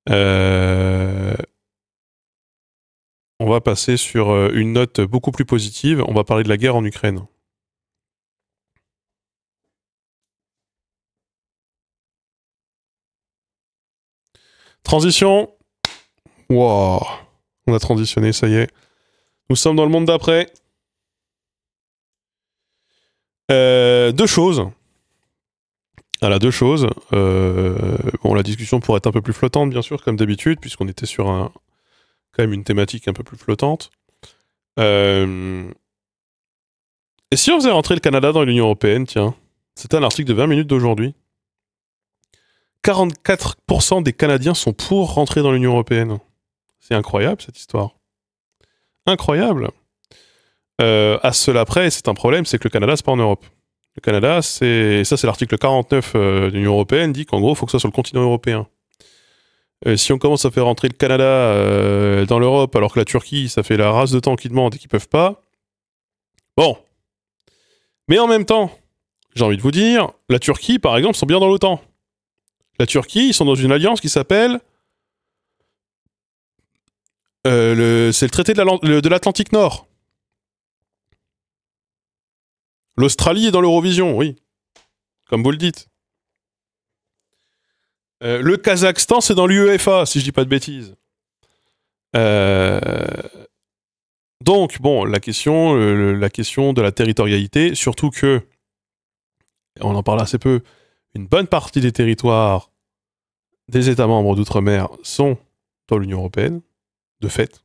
Euh, on va passer sur une note beaucoup plus positive. On va parler de la guerre en Ukraine. Transition. Wow. On a transitionné, ça y est. Nous sommes dans le monde d'après. Deux choses. Voilà, deux choses. Bon, la discussion pourrait être un peu plus flottante, bien sûr, comme d'habitude, puisqu'on était sur quand même une thématique un peu plus flottante. Et si on faisait rentrer le Canada dans l'Union Européenne, tiens, c'était un article de 20 minutes d'aujourd'hui. 44% des Canadiens sont pour rentrer dans l'Union Européenne. C'est incroyable, cette histoire. Incroyable. À cela près, c'est un problème, c'est que le Canada, c'est pas en Europe. Le Canada, c'est l'article 49 de l'Union Européenne, dit qu'en gros, il faut que ce soit sur le continent européen. Si on commence à faire rentrer le Canada dans l'Europe, alors que la Turquie, ça fait la race de temps qu'ils demandent et qu'ils peuvent pas, bon. Mais en même temps, j'ai envie de vous dire, la Turquie, par exemple, sont bien dans l'OTAN. La Turquie, ils sont dans une alliance qui s'appelle... c'est le traité de l'Atlantique Nord. L'Australie est dans l'Eurovision, oui. Comme vous le dites. Le Kazakhstan, c'est dans l'UEFA, si je dis pas de bêtises. Donc, bon, la question de la territorialité, surtout que, on en parle assez peu, une bonne partie des territoires des États membres d'outre-mer sont dans l'Union européenne, de fait.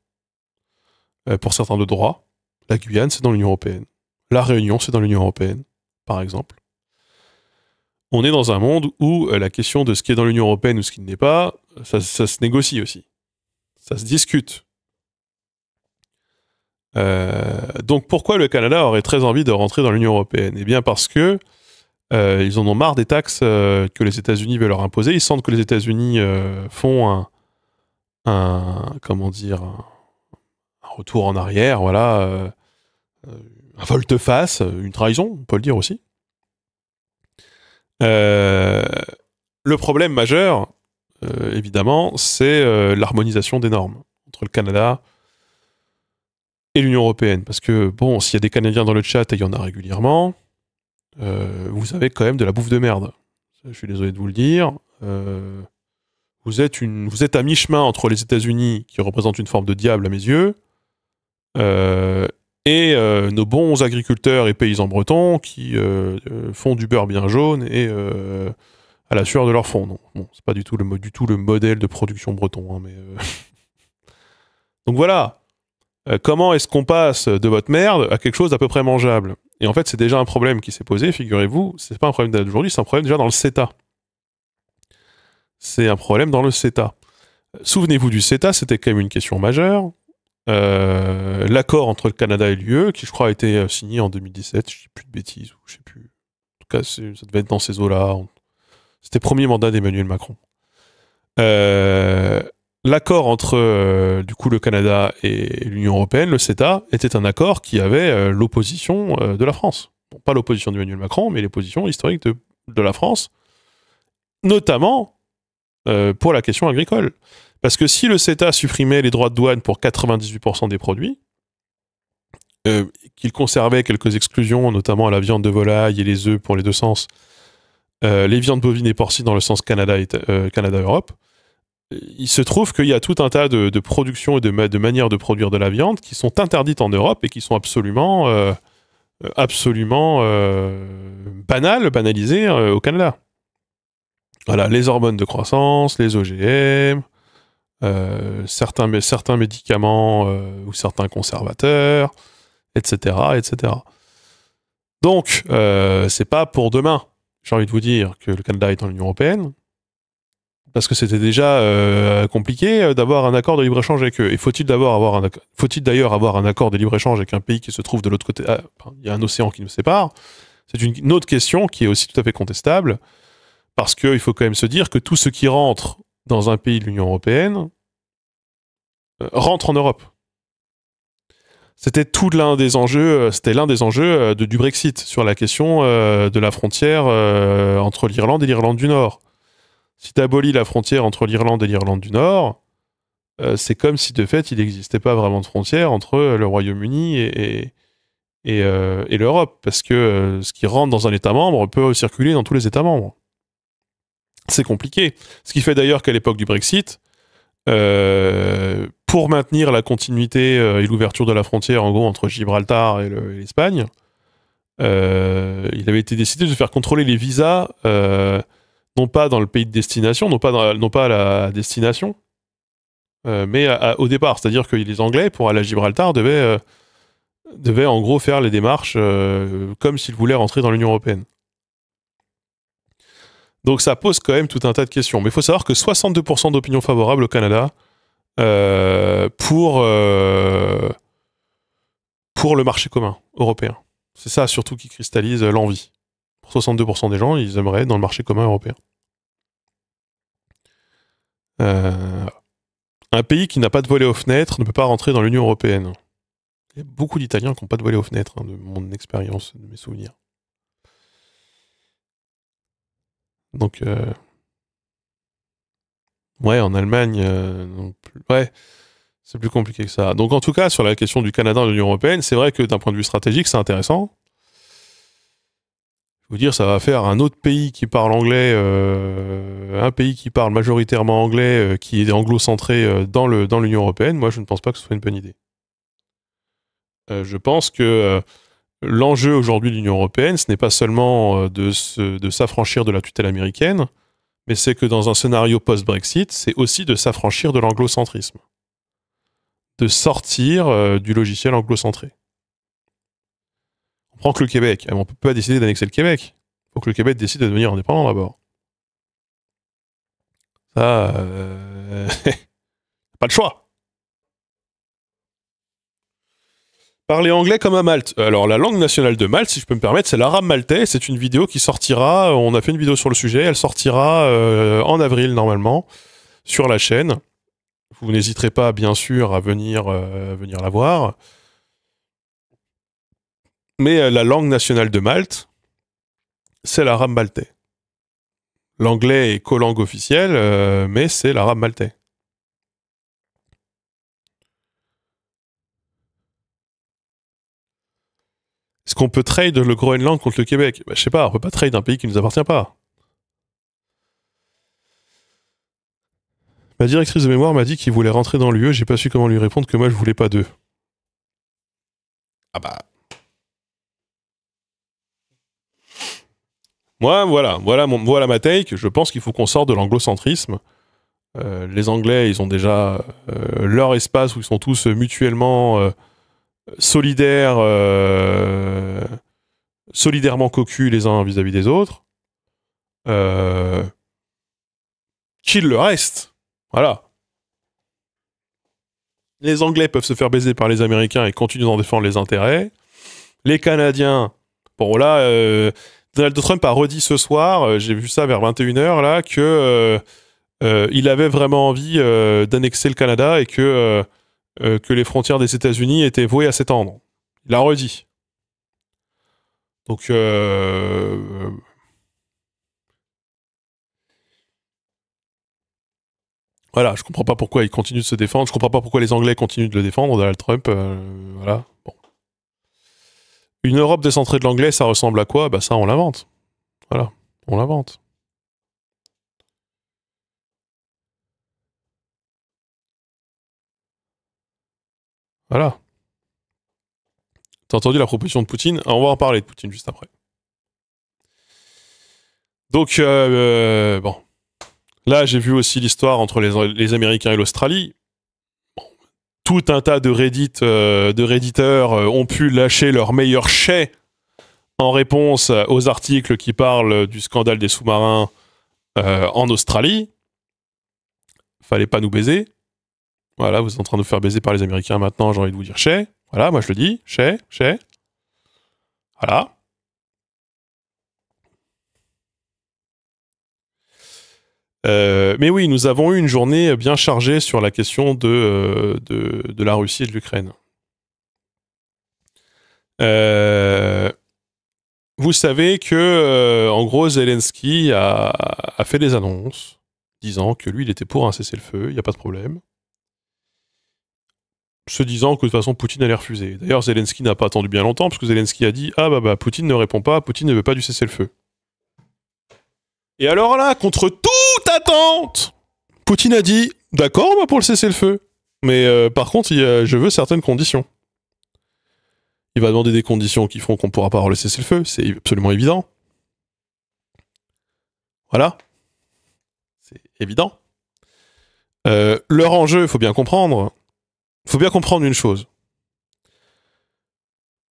Pour certains de droit. La Guyane, c'est dans l'Union européenne. La Réunion, c'est dans l'Union européenne, par exemple. On est dans un monde où la question de ce qui est dans l'Union européenne ou ce qui ne l'est pas, ça se négocie aussi. Ça se discute. Donc pourquoi le Canada aurait très envie de rentrer dans l'Union européenne? Eh bien parce que ils en ont marre des taxes que les États-Unis veulent leur imposer. Ils sentent que les États-Unis font un retour en arrière, voilà, un volte-face, une trahison, on peut le dire aussi. Le problème majeur, évidemment, c'est l'harmonisation des normes entre le Canada et l'Union européenne. Parce que, bon, s'il y a des Canadiens dans le chat, et il y en a régulièrement, vous avez quand même de la bouffe de merde. Je suis désolé de vous le dire. Vous êtes à mi-chemin entre les États-Unis, qui représentent une forme de diable à mes yeux, et nos bons agriculteurs et paysans bretons qui font du beurre bien jaune et à la sueur de leur fond. Non, bon, c'est pas du tout le modèle de production breton. Hein, mais donc voilà. Comment est-ce qu'on passe de votre merde à quelque chose d'à peu près mangeable? Et en fait, c'est déjà un problème qui s'est posé, figurez-vous. C'est pas un problème d'aujourd'hui, c'est un problème déjà dans le CETA. C'est un problème dans le CETA. Souvenez-vous du CETA, c'était quand même une question majeure. L'accord entre le Canada et l'UE, qui je crois a été signé en 2017, je dis plus de bêtises, ou je sais plus. En tout cas, ça devait être dans ces eaux-là. C'était le premier mandat d'Emmanuel Macron. L'accord entre du coup le Canada et l'Union européenne, le CETA, était un accord qui avait l'opposition de la France. Bon, pas l'opposition d'Emmanuel Macron, mais les positions historiques de la France, notamment pour la question agricole. Parce que si le CETA supprimait les droits de douane pour 98% des produits, qu'il conservait quelques exclusions, notamment à la viande de volaille et les œufs pour les deux sens, les viandes bovines et porcines dans le sens Canada-Europe, il se trouve qu'il y a tout un tas de productions et de manières de produire de la viande qui sont interdites en Europe et qui sont absolument banalisées au Canada. Voilà, les hormones de croissance, les OGM, certains médicaments ou certains conservateurs, etc., etc. Donc, c'est pas pour demain, j'ai envie de vous dire, que le Canada est dans l'Union européenne, parce que c'était déjà compliqué d'avoir un accord de libre-échange avec eux. Et faut-il d'ailleurs avoir un accord de libre-échange avec un pays qui se trouve de l'autre côté? Il y a un océan qui nous sépare. C'est une autre question qui est aussi tout à fait contestable, parce qu'il faut quand même se dire que tout ce qui rentre dans un pays de l'Union européenne rentre en Europe. C'était l'un des enjeux du Brexit sur la question de la frontière entre l'Irlande et l'Irlande du Nord. Si tu abolis la frontière entre l'Irlande et l'Irlande du Nord, c'est comme si de fait il n'existait pas vraiment de frontière entre le Royaume-Uni et l'Europe, parce que ce qui rentre dans un État membre peut circuler dans tous les États membres. C'est compliqué. Ce qui fait d'ailleurs qu'à l'époque du Brexit, pour maintenir la continuité et l'ouverture de la frontière en gros entre Gibraltar et l'Espagne, il avait été décidé de faire contrôler les visas non pas dans le pays de destination, non pas à la destination, mais au départ. C'est-à-dire que les Anglais, pour aller à Gibraltar, devaient en gros faire les démarches comme s'ils voulaient rentrer dans l'Union européenne. Donc ça pose quand même tout un tas de questions. Mais il faut savoir que 62% d'opinion favorable au Canada pour le marché commun européen. C'est ça surtout qui cristallise l'envie. Pour 62% des gens, ils aimeraient être dans le marché commun européen. Un pays qui n'a pas de volet aux fenêtres ne peut pas rentrer dans l'Union européenne. Il y a beaucoup d'Italiens qui n'ont pas de volet aux fenêtres, de mon expérience, de mes souvenirs. Donc, ouais, en Allemagne, non plus. Ouais, c'est plus compliqué que ça. Donc, en tout cas, sur la question du Canada et de l'Union européenne, c'est vrai que d'un point de vue stratégique, c'est intéressant. Je veux dire, ça va faire un autre pays qui parle anglais, un pays qui parle majoritairement anglais, qui est anglo-centré dans l'Union européenne. Moi, je ne pense pas que ce soit une bonne idée. Je pense que l'enjeu aujourd'hui de l'Union européenne, ce n'est pas seulement de s'affranchir de la tutelle américaine, mais c'est que dans un scénario post-Brexit, c'est aussi de s'affranchir de l'anglocentrisme. De sortir du logiciel anglo-centré. On prend que le Québec. On ne peut pas décider d'annexer le Québec. Il faut que le Québec décide de devenir indépendant d'abord. Ça, pas de choix. Parler anglais comme à Malte. Alors, la langue nationale de Malte, si je peux me permettre, c'est l'arabe maltais. C'est une vidéo qui sortira, on a fait une vidéo sur le sujet, elle sortira en avril, normalement, sur la chaîne. Vous n'hésiterez pas, bien sûr, à venir la voir. Mais la langue nationale de Malte, c'est l'arabe maltais. L'anglais est co-langue officielle, mais c'est l'arabe maltais. Est-ce qu'on peut trade le Groenland contre le Québec? Je sais pas, on peut pas trade un pays qui ne nous appartient pas. Ma directrice de mémoire m'a dit qu'il voulait rentrer dans l'UE, j'ai pas su comment lui répondre que moi je voulais pas d'eux. Ah bah. Moi, voilà ma take. Je pense qu'il faut qu'on sorte de l'anglocentrisme. Les Anglais, ils ont déjà leur espace où ils sont tous mutuellement solidaires, solidairement cocus les uns vis-à-vis des autres. Qu'il le reste. Voilà. Les Anglais peuvent se faire baiser par les Américains et continuer d'en défendre les intérêts. Les Canadiens, bon là, Donald Trump a redit ce soir, j'ai vu ça vers 21h là, que il avait vraiment envie d'annexer le Canada et que les frontières des États-Unis étaient vouées à s'étendre. Il l'a redit. Donc, voilà, je comprends pas pourquoi il continue de se défendre. Je comprends pas pourquoi les Anglais continuent de le défendre, Donald Trump. Voilà. Bon. Une Europe décentrée de l'anglais, ça ressemble à quoi? Bah ça, on l'invente. Voilà, on l'invente. Voilà. T'as entendu la proposition de Poutine? On va en parler de Poutine juste après. Donc, bon. Là, j'ai vu aussi l'histoire entre les Américains et l'Australie. Bon. Tout un tas de Redditeurs ont pu lâcher leur meilleur chais en réponse aux articles qui parlent du scandale des sous-marins en Australie. Fallait pas nous baiser. Voilà, vous êtes en train de vous faire baiser par les Américains maintenant, j'ai envie de vous dire chais. Voilà, moi je le dis, chais. Voilà. Mais oui, nous avons eu une journée bien chargée sur la question de la Russie et de l'Ukraine. Vous savez que, en gros, Zelensky a fait des annonces disant que lui, il était pour un cessez-le-feu, il n'y a pas de problème. Se disant que de toute façon, Poutine allait refuser. D'ailleurs, Zelensky n'a pas attendu bien longtemps, parce que Zelensky a dit « Ah Poutine ne répond pas, Poutine ne veut pas du cessez-le-feu. » Et alors là, contre toute attente, Poutine a dit « D'accord, pour le cessez-le-feu. Mais par contre, je veux certaines conditions. » Il va demander des conditions qui feront qu'on ne pourra pas avoir le cessez-le-feu, c'est absolument évident. Voilà. C'est évident. Leur enjeu, il faut bien comprendre une chose.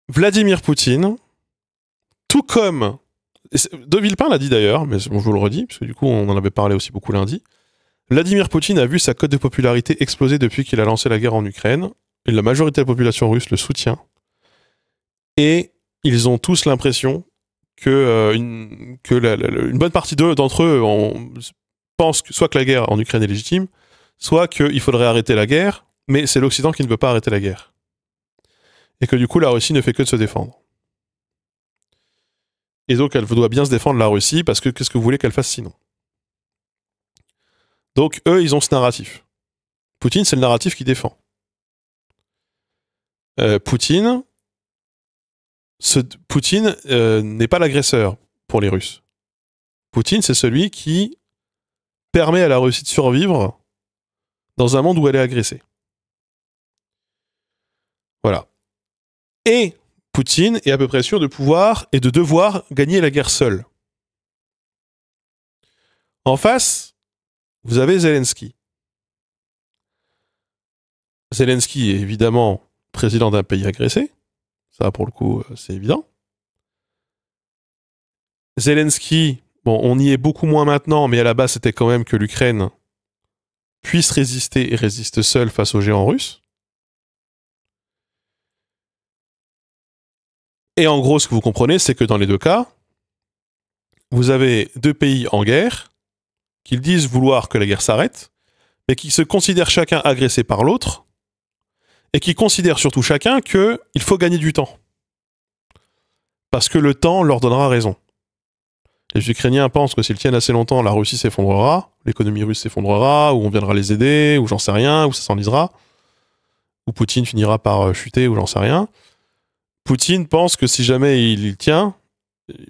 Vladimir Poutine, tout comme... De Villepin l'a dit d'ailleurs, mais je vous le redis, parce que du coup on en avait parlé aussi beaucoup lundi, Vladimir Poutine a vu sa cote de popularité exploser depuis qu'il a lancé la guerre en Ukraine, et la majorité de la population russe le soutient, et ils ont tous l'impression que une bonne partie d'entre eux pensent soit que la guerre en Ukraine est légitime, soit qu'il faudrait arrêter la guerre, mais c'est l'Occident qui ne veut pas arrêter la guerre. Et que du coup, la Russie ne fait que de se défendre. Et donc, elle doit bien se défendre, la Russie, parce que qu'est-ce que vous voulez qu'elle fasse sinon? Donc, eux, ils ont ce narratif. Poutine, c'est le narratif qui défend. Poutine n'est pas l'agresseur pour les Russes. Poutine, c'est celui qui permet à la Russie de survivre dans un monde où elle est agressée. Voilà. Et Poutine est à peu près sûr de pouvoir et de devoir gagner la guerre seul. En face, vous avez Zelensky. Zelensky est évidemment président d'un pays agressé. Ça, pour le coup, c'est évident. Zelensky, bon, on y est beaucoup moins maintenant, mais à la base, c'était quand même que l'Ukraine puisse résister et résiste seule face aux géants russes. Et en gros, ce que vous comprenez, c'est que dans les deux cas, vous avez deux pays en guerre, qui disent vouloir que la guerre s'arrête, mais qui se considèrent chacun agressés par l'autre, et qui considèrent surtout chacun qu'il faut gagner du temps. Parce que le temps leur donnera raison. Les Ukrainiens pensent que s'ils tiennent assez longtemps, la Russie s'effondrera, l'économie russe s'effondrera, ou on viendra les aider, ou j'en sais rien, ou ça s'enlisera, ou Poutine finira par chuter, ou j'en sais rien. Poutine pense que si jamais il tient,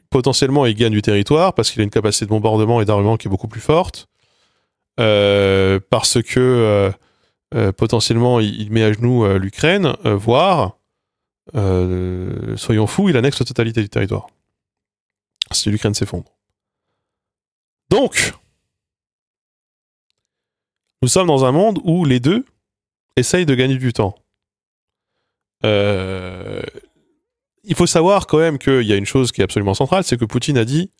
potentiellement il gagne du territoire, parce qu'il a une capacité de bombardement et d'armement qui est beaucoup plus forte, parce que potentiellement il met à genoux l'Ukraine, voire, soyons fous, il annexe la totalité du territoire. Si l'Ukraine s'effondre. Donc, nous sommes dans un monde où les deux essayent de gagner du temps. Il faut savoir quand même qu'il y a une chose qui est absolument centrale, c'est que Poutine a dit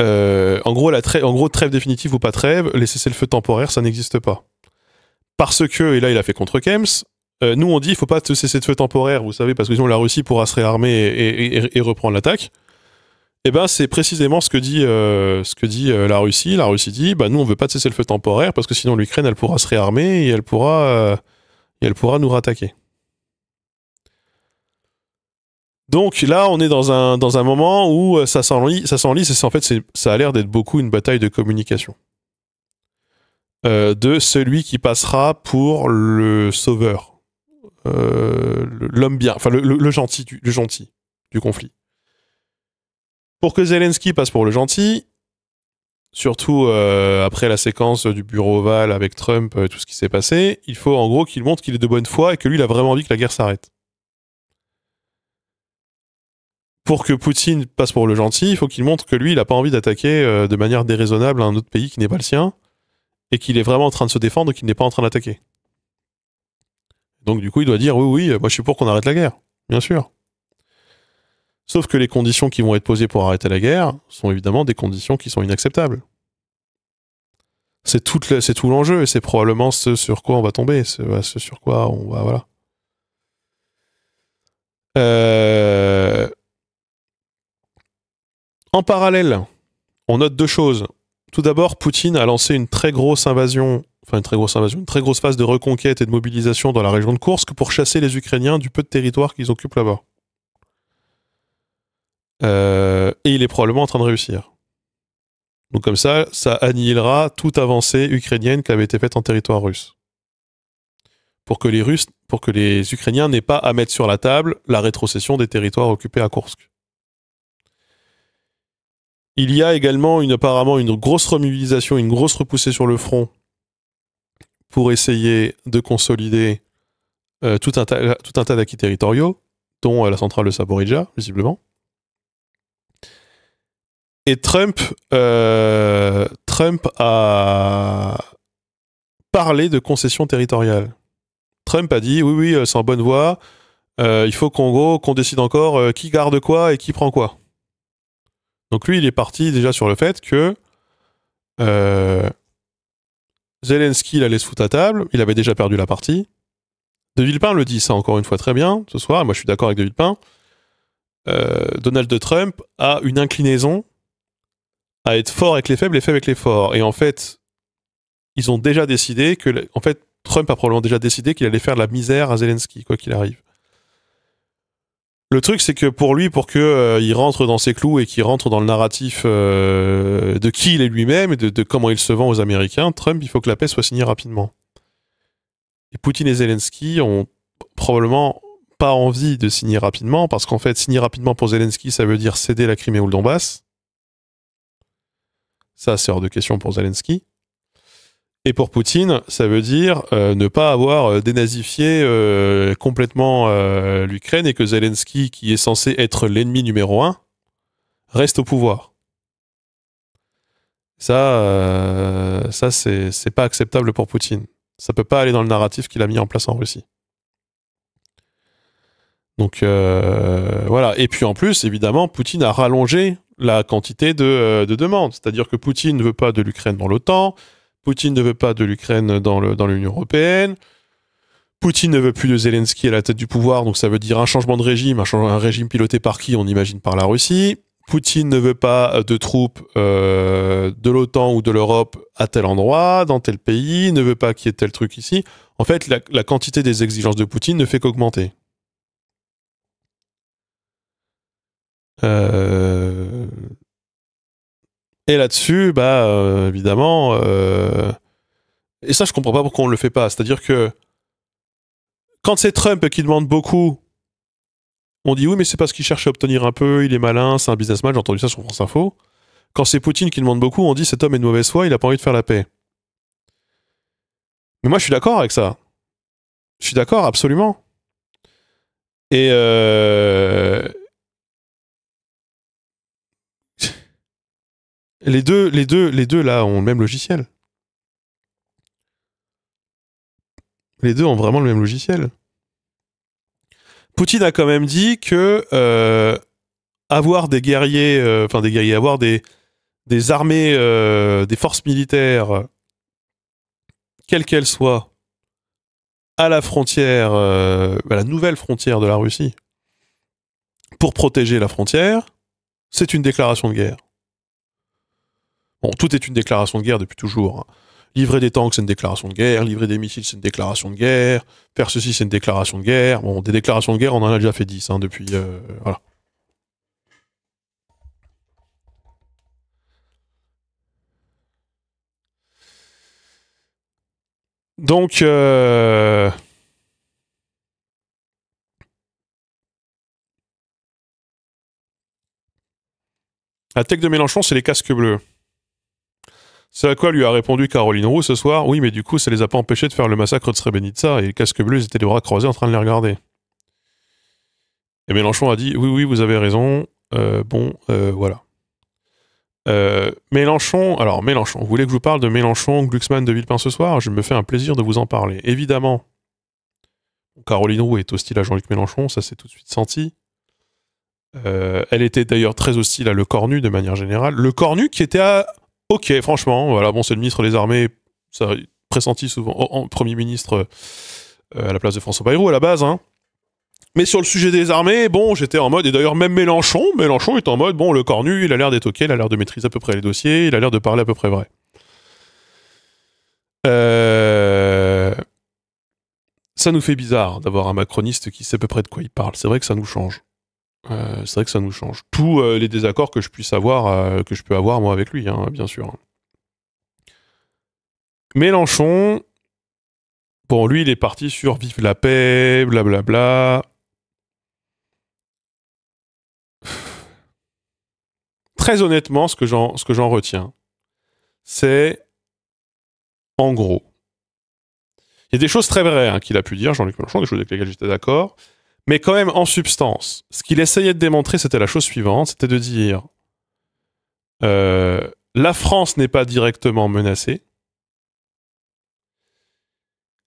en gros, trêve définitive ou pas trêve, les cessez-le-feu temporaires, ça n'existe pas. Parce que, et là il a fait contre Kems, nous on dit il faut pas de cessez-le-feu temporaire, vous savez, parce que sinon la Russie pourra se réarmer et reprendre l'attaque. Et ben c'est précisément ce que dit la Russie. La Russie dit nous on veut pas de cessez-le-feu temporaire parce que sinon l'Ukraine elle pourra se réarmer et elle pourra nous rattaquer. Donc là on est dans un moment où ça s'enlise et en fait ça a l'air d'être beaucoup une bataille de communication. De celui qui passera pour le sauveur, l'homme bien, enfin le gentil du conflit. Pour que Zelensky passe pour le gentil, surtout après la séquence du bureau ovale avec Trump et tout ce qui s'est passé, il faut en gros qu'il montre qu'il est de bonne foi et que lui il a vraiment envie que la guerre s'arrête. Pour que Poutine passe pour le gentil, il faut qu'il montre que lui il n'a pas envie d'attaquer de manière déraisonnable un autre pays qui n'est pas le sien et qu'il est vraiment en train de se défendre et qu'il n'est pas en train d'attaquer. Donc du coup il doit dire oui, moi je suis pour qu'on arrête la guerre, bien sûr. Sauf que les conditions qui vont être posées pour arrêter la guerre sont évidemment des conditions qui sont inacceptables. C'est tout l'enjeu et c'est probablement ce sur quoi on va tomber, ce sur quoi on va... Voilà. En parallèle, on note deux choses. Tout d'abord, Poutine a lancé une très grosse invasion, une très grosse phase de reconquête et de mobilisation dans la région de Koursk pour chasser les Ukrainiens du peu de territoire qu'ils occupent là-bas. Et il est probablement en train de réussir. Donc comme ça annihilera toute avancée ukrainienne qui avait été faite en territoire russe. Pour que les Ukrainiens n'aient pas à mettre sur la table la rétrocession des territoires occupés à Koursk. Il y a également apparemment une grosse remobilisation, une grosse repoussée sur le front pour essayer de consolider tout un tas d'acquis territoriaux, dont la centrale de Zaporijia, visiblement. Et Trump a parlé de concessions territoriales. Trump a dit oui, c'est en bonne voie. Il faut qu'on décide encore qui garde quoi et qui prend quoi. Donc lui, il est parti déjà sur le fait que Zelensky la laisse foutre à table. Il avait déjà perdu la partie. De Villepin le dit ça encore une fois très bien ce soir. Moi, je suis d'accord avec De Villepin. Donald Trump a une inclinaison à être fort avec les faibles et faible avec les forts. Et en fait, ils ont déjà décidé que... En fait, Trump a probablement déjà décidé qu'il allait faire de la misère à Zelensky, quoi qu'il arrive. Le truc, c'est que pour lui, pour qu'il rentre dans ses clous et qu'il rentre dans le narratif de qui il est lui-même et de comment il se vend aux Américains, Trump, il faut que la paix soit signée rapidement. Et Poutine et Zelensky ont probablement pas envie de signer rapidement, parce qu'en fait, signer rapidement pour Zelensky, ça veut dire céder la Crimée ou le Donbass. Ça, c'est hors de question pour Zelensky. Et pour Poutine, ça veut dire ne pas avoir dénazifié complètement l'Ukraine et que Zelensky, qui est censé être l'ennemi numéro 1, reste au pouvoir. Ça c'est pas acceptable pour Poutine. Ça peut pas aller dans le narratif qu'il a mis en place en Russie. Donc voilà. Et puis en plus, évidemment, Poutine a rallongé la quantité de demandes. C'est-à-dire que Poutine ne veut pas de l'Ukraine dans l'OTAN. Poutine ne veut pas de l'Ukraine dans l'Union européenne. Poutine ne veut plus de Zelensky à la tête du pouvoir, donc ça veut dire un changement de régime, un régime piloté par qui? On imagine par la Russie. Poutine ne veut pas de troupes de l'OTAN ou de l'Europe à tel endroit, dans tel pays, ne veut pas qu'il y ait tel truc ici. En fait, la quantité des exigences de Poutine ne fait qu'augmenter. Et là-dessus, évidemment, et ça je comprends pas pourquoi on le fait pas. C'est-à-dire que quand c'est Trump qui demande beaucoup, on dit oui, mais c'est parce qu'il cherche à obtenir un peu, il est malin, c'est un businessman, j'ai entendu ça sur France Info. Quand c'est Poutine qui demande beaucoup, on dit cet homme est de mauvaise foi, il a pas envie de faire la paix. Mais moi je suis d'accord avec ça. Je suis d'accord, absolument. Et les deux là ont le même logiciel. Les deux ont vraiment le même logiciel. Poutine a quand même dit que avoir des guerriers, avoir des armées, des forces militaires, quelles qu'elles soient, à la frontière, à la nouvelle frontière de la Russie, pour protéger la frontière, c'est une déclaration de guerre. Bon, tout est une déclaration de guerre depuis toujours. Hein. Livrer des tanks, c'est une déclaration de guerre. Livrer des missiles, c'est une déclaration de guerre. Faire ceci, c'est une déclaration de guerre. Bon, des déclarations de guerre, on en a déjà fait 10 hein, depuis... voilà. Donc... la tech de Mélenchon, c'est les casques bleus. C'est à quoi lui a répondu Caroline Roux ce soir. Oui, mais du coup, ça les a pas empêchés de faire le massacre de Srebrenica et les casques bleus, ils étaient les bras croisés en train de les regarder. Et Mélenchon a dit oui, vous avez raison. Voilà. Mélenchon, vous voulez que je vous parle de Mélenchon, Glucksmann, de Villepin ce soir? Je me fais un plaisir de vous en parler. Évidemment, Caroline Roux est hostile à Jean-Luc Mélenchon, ça s'est tout de suite senti. Elle était d'ailleurs très hostile à Le Cornu de manière générale. Le Cornu qui était à... Ok, franchement, voilà, bon, c'est le ministre des Armées, ça pressenti souvent en Premier ministre à la place de François Bayrou à la base, hein. Mais sur le sujet des armées, bon, j'étais en mode, et d'ailleurs même Mélenchon est en mode, bon, Le Cornu, il a l'air d'être ok, il a l'air de maîtriser à peu près les dossiers, il a l'air de parler à peu près vrai. Ça nous fait bizarre d'avoir un macroniste qui sait à peu près de quoi il parle, c'est vrai que ça nous change. C'est vrai que ça nous change. Tous les désaccords que je puisse avoir, que je peux avoir moi avec lui, hein, bien sûr. Mélenchon, bon, lui, il est parti sur vive la paix, blablabla. Très honnêtement, ce que j'en retiens, c'est, en gros, il y a des choses très vraies hein, qu'il a pu dire, Jean-Luc Mélenchon, des choses avec lesquelles j'étais d'accord, mais quand même, en substance, ce qu'il essayait de démontrer, c'était la chose suivante, c'était de dire la France n'est pas directement menacée.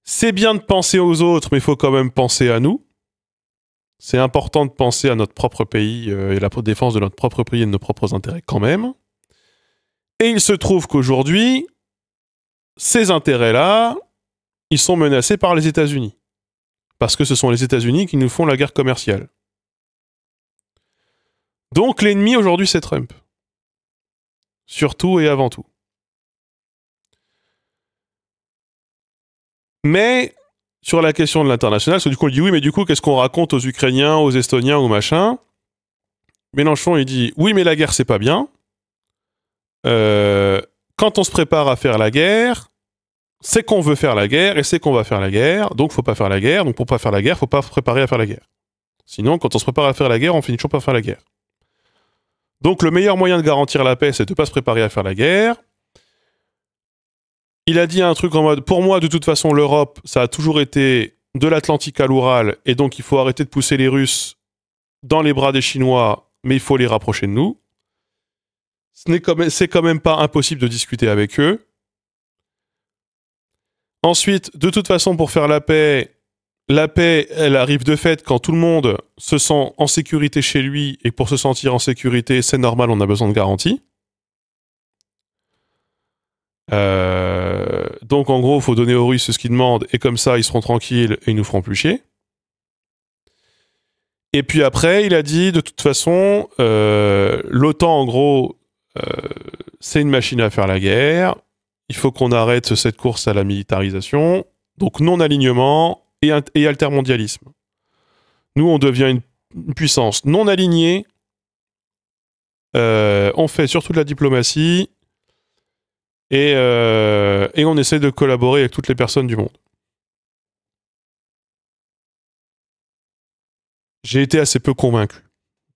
C'est bien de penser aux autres, mais il faut quand même penser à nous. C'est important de penser à notre propre pays et la défense de notre propre pays et de nos propres intérêts quand même. Et il se trouve qu'aujourd'hui, ces intérêts-là, ils sont menacés par les États-Unis. Parce que ce sont les États-Unis qui nous font la guerre commerciale. Donc l'ennemi aujourd'hui, c'est Trump. Surtout et avant tout. Mais sur la question de l'international, parce que du coup on dit oui, mais du coup qu'est-ce qu'on raconte aux Ukrainiens, aux Estoniens, aux machins? Mélenchon il dit oui, mais la guerre c'est pas bien. Quand on se prépare à faire la guerre, c'est qu'on veut faire la guerre et c'est qu'on va faire la guerre, donc faut pas faire la guerre. Donc pour pas faire la guerre, faut pas se préparer à faire la guerre. Sinon, quand on se prépare à faire la guerre, on finit toujours par faire la guerre. Donc le meilleur moyen de garantir la paix, c'est de pas se préparer à faire la guerre. Il a dit un truc en mode, pour moi, de toute façon, l'Europe, ça a toujours été de l'Atlantique à l'Oural, et donc il faut arrêter de pousser les Russes dans les bras des Chinois, mais il faut les rapprocher de nous. C'est quand même pas impossible de discuter avec eux. Ensuite, de toute façon, pour faire la paix, elle arrive de fait quand tout le monde se sent en sécurité chez lui, et pour se sentir en sécurité, c'est normal, on a besoin de garanties. Donc en gros, il faut donner aux Russes ce qu'ils demandent, et comme ça, ils seront tranquilles et ils nous feront plus chier. Et puis après, il a dit, de toute façon, l'OTAN, en gros, c'est une machine à faire la guerre. Il faut qu'on arrête cette course à la militarisation. Donc non-alignement et altermondialisme. Nous, on devient une puissance non alignée. On fait surtout de la diplomatie. Et on essaie de collaborer avec toutes les personnes du monde. J'ai été assez peu convaincu,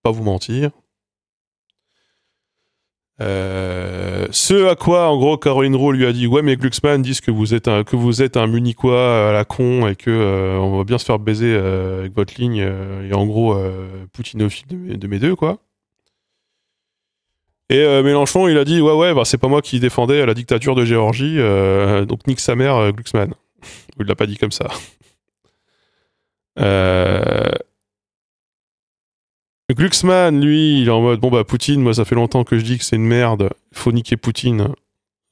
pas vous mentir. Ce à quoi, en gros, Caroline Roux lui a dit « Ouais, mais Glucksmann disent que vous êtes un munichois à la con et que on va bien se faire baiser avec votre ligne et en gros, poutinophile de mes deux, quoi. » Et Mélenchon, il a dit « Ouais, bah, c'est pas moi qui défendais la dictature de Géorgie, donc nique sa mère, Glucksmann. » Il l'a pas dit comme ça. Glucksmann, lui, il est en mode, bon bah Poutine, moi ça fait longtemps que je dis que c'est une merde, il faut niquer Poutine.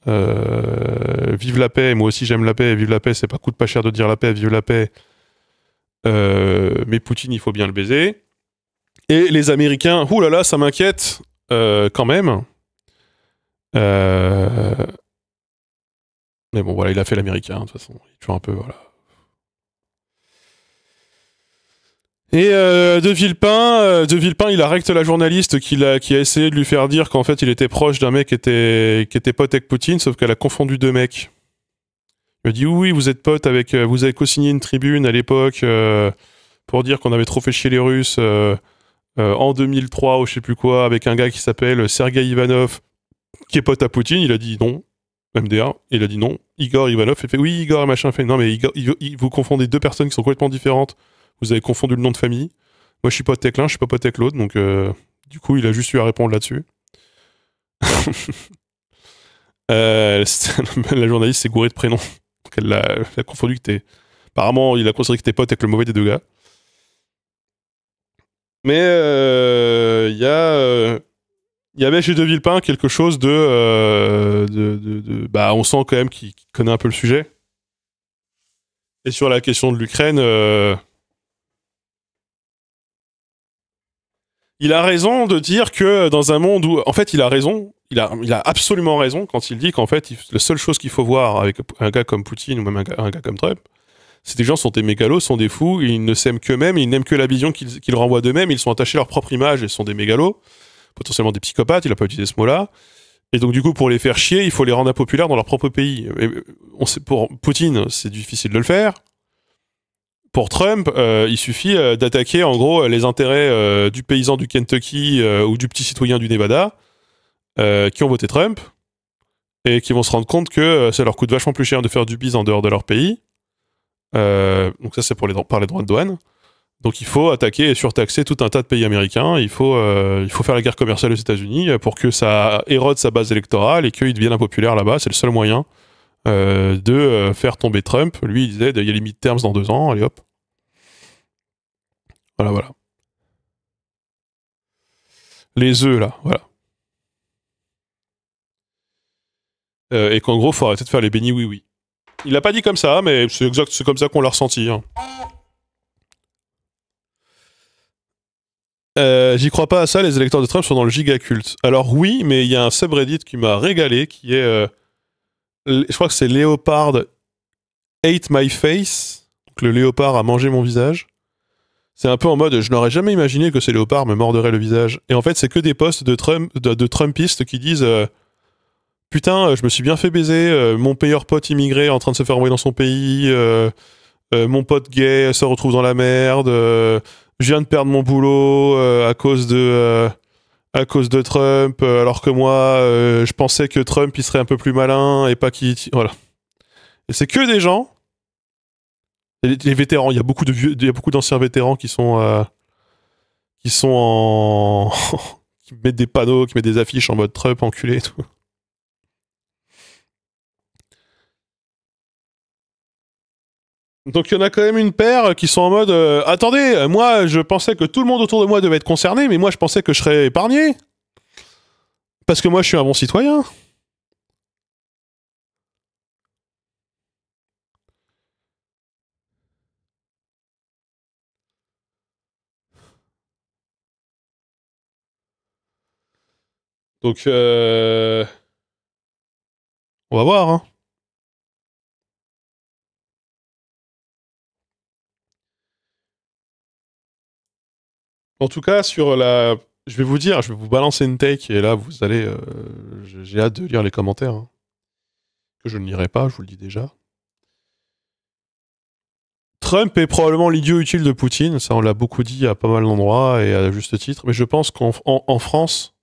Vive la paix, moi aussi j'aime la paix, vive la paix, c'est pas coûte pas cher de dire la paix, vive la paix. Mais Poutine, il faut bien le baiser. Et les Américains, oulala, ça m'inquiète, quand même. Mais bon, voilà, il a fait l'américain, de toute façon, il est toujours un peu, voilà. Et de Villepin, il arrête la journaliste qui a essayé de lui faire dire qu'en fait il était proche d'un mec qui était pote avec Poutine, sauf qu'elle a confondu deux mecs. Il m'a dit oui, vous êtes pote avec, vous avez co-signé une tribune à l'époque pour dire qu'on avait trop fait chier les Russes en 2003 ou je sais plus quoi, avec un gars qui s'appelle Sergei Ivanov, qui est pote à Poutine. Il a dit non, MDR. Il a dit non. Igor Ivanov, il fait oui, Igor et machin. Fait non, mais Igor, vous confondez deux personnes qui sont complètement différentes. Vous avez confondu le nom de famille. Moi, je suis pote avec l'un, je suis pas pote avec l'autre, donc du coup, il a juste eu à répondre là-dessus. La journaliste s'est gourée de prénom. Donc elle a confondu que t'es... Apparemment, il a considéré que t'es pote avec le mauvais des deux gars. Mais il y avait chez De Villepin quelque chose bah, on sent quand même qu'il connaît un peu le sujet. Et sur la question de l'Ukraine... il a raison de dire que dans un monde où... En fait, il a raison. Il a absolument raison quand il dit qu'en fait, la seule chose qu'il faut voir avec un gars comme Poutine ou même un gars comme Trump, Ces gens sont des mégalos, sont des fous, ils ne s'aiment qu'eux-mêmes, ils n'aiment que la vision qu'ils renvoient d'eux-mêmes, ils sont attachés à leur propre image et sont des mégalos, potentiellement des psychopathes, il a pas utilisé ce mot-là. Et donc du coup, pour les faire chier, il faut les rendre impopulaires dans leur propre pays. Et on sait, pour Poutine, c'est difficile de le faire. Pour Trump, il suffit d'attaquer en gros les intérêts du paysan du Kentucky ou du petit citoyen du Nevada qui ont voté Trump et qui vont se rendre compte que ça leur coûte vachement plus cher de faire du biz en dehors de leur pays. Donc ça, c'est pour par les droits de douane. Donc il faut attaquer et surtaxer tout un tas de pays américains. Il faut faire la guerre commerciale aux États-Unis pour que ça érode sa base électorale et qu'ils deviennent impopulaires là-bas. C'est le seul moyen de faire tomber Trump. Lui, il disait il y a les midterms dans 2 ans. Allez hop. Voilà, voilà. Les œufs, là, voilà. Et qu'en gros, faut arrêter de faire les bénis oui-oui. Il l'a pas dit comme ça, mais c'est exact, c'est comme ça qu'on l'a ressenti. Hein. J'y crois pas à ça, les électeurs de Trump sont dans le gigaculte. Alors oui, mais il y a un subreddit qui m'a régalé, qui est... je crois que c'est Léopard Ate My Face. Donc le léopard a mangé mon visage. C'est un peu en mode, je n'aurais jamais imaginé que ces léopards me mordraient le visage. Et en fait, c'est que des posts de Trumpistes qui disent... Putain, je me suis bien fait baiser, mon meilleur pote immigré en train de se faire envoyer dans son pays, mon pote gay se retrouve dans la merde, je viens de perdre mon boulot à cause de Trump, alors que moi, je pensais que Trump il serait un peu plus malin et pas qu'il... Voilà. Et c'est que des gens, les vétérans, il y a beaucoup d'anciens vétérans qui sont en... qui mettent des panneaux, qui mettent des affiches en mode Trump enculé et tout. Donc il y en a quand même une paire qui sont en mode attendez, moi je pensais que tout le monde autour de moi devait être concerné, mais moi je pensais que je serais épargné. Parce que moi je suis un bon citoyen. Donc on va voir. Hein. En tout cas, sur la... Je vais vous dire, je vais vous balancer une take et là vous allez... J'ai hâte de lire les commentaires. Hein. Que je ne lirai pas, je vous le dis déjà. Trump est probablement l'idiot utile de Poutine, ça on l'a beaucoup dit à pas mal d'endroits et à juste titre, mais je pense qu'en France,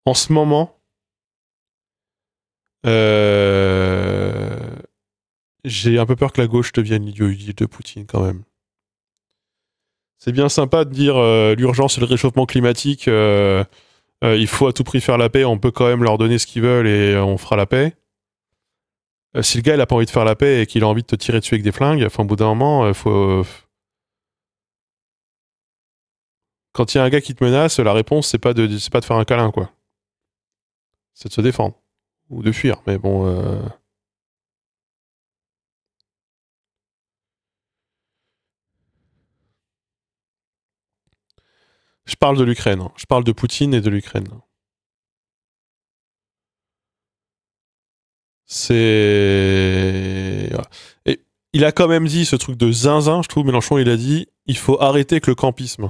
en ce moment, j'ai un peu peur que la gauche devienne l'idiot utile de Poutine quand même. C'est bien sympa de dire l'urgence et le réchauffement climatique, il faut à tout prix faire la paix, on peut quand même leur donner ce qu'ils veulent et on fera la paix. Si le gars il a pas envie de faire la paix et qu'il a envie de te tirer dessus avec des flingues, enfin au bout d'un moment, quand il y a un gars qui te menace, la réponse c'est pas de faire un câlin quoi. C'est de se défendre ou de fuir. Mais bon, je parle de l'Ukraine. Hein. Je parle de Poutine et de l'Ukraine. C'est... Et il a quand même dit ce truc de zinzin, je trouve, Mélenchon, il a dit, il faut arrêter avec le campisme.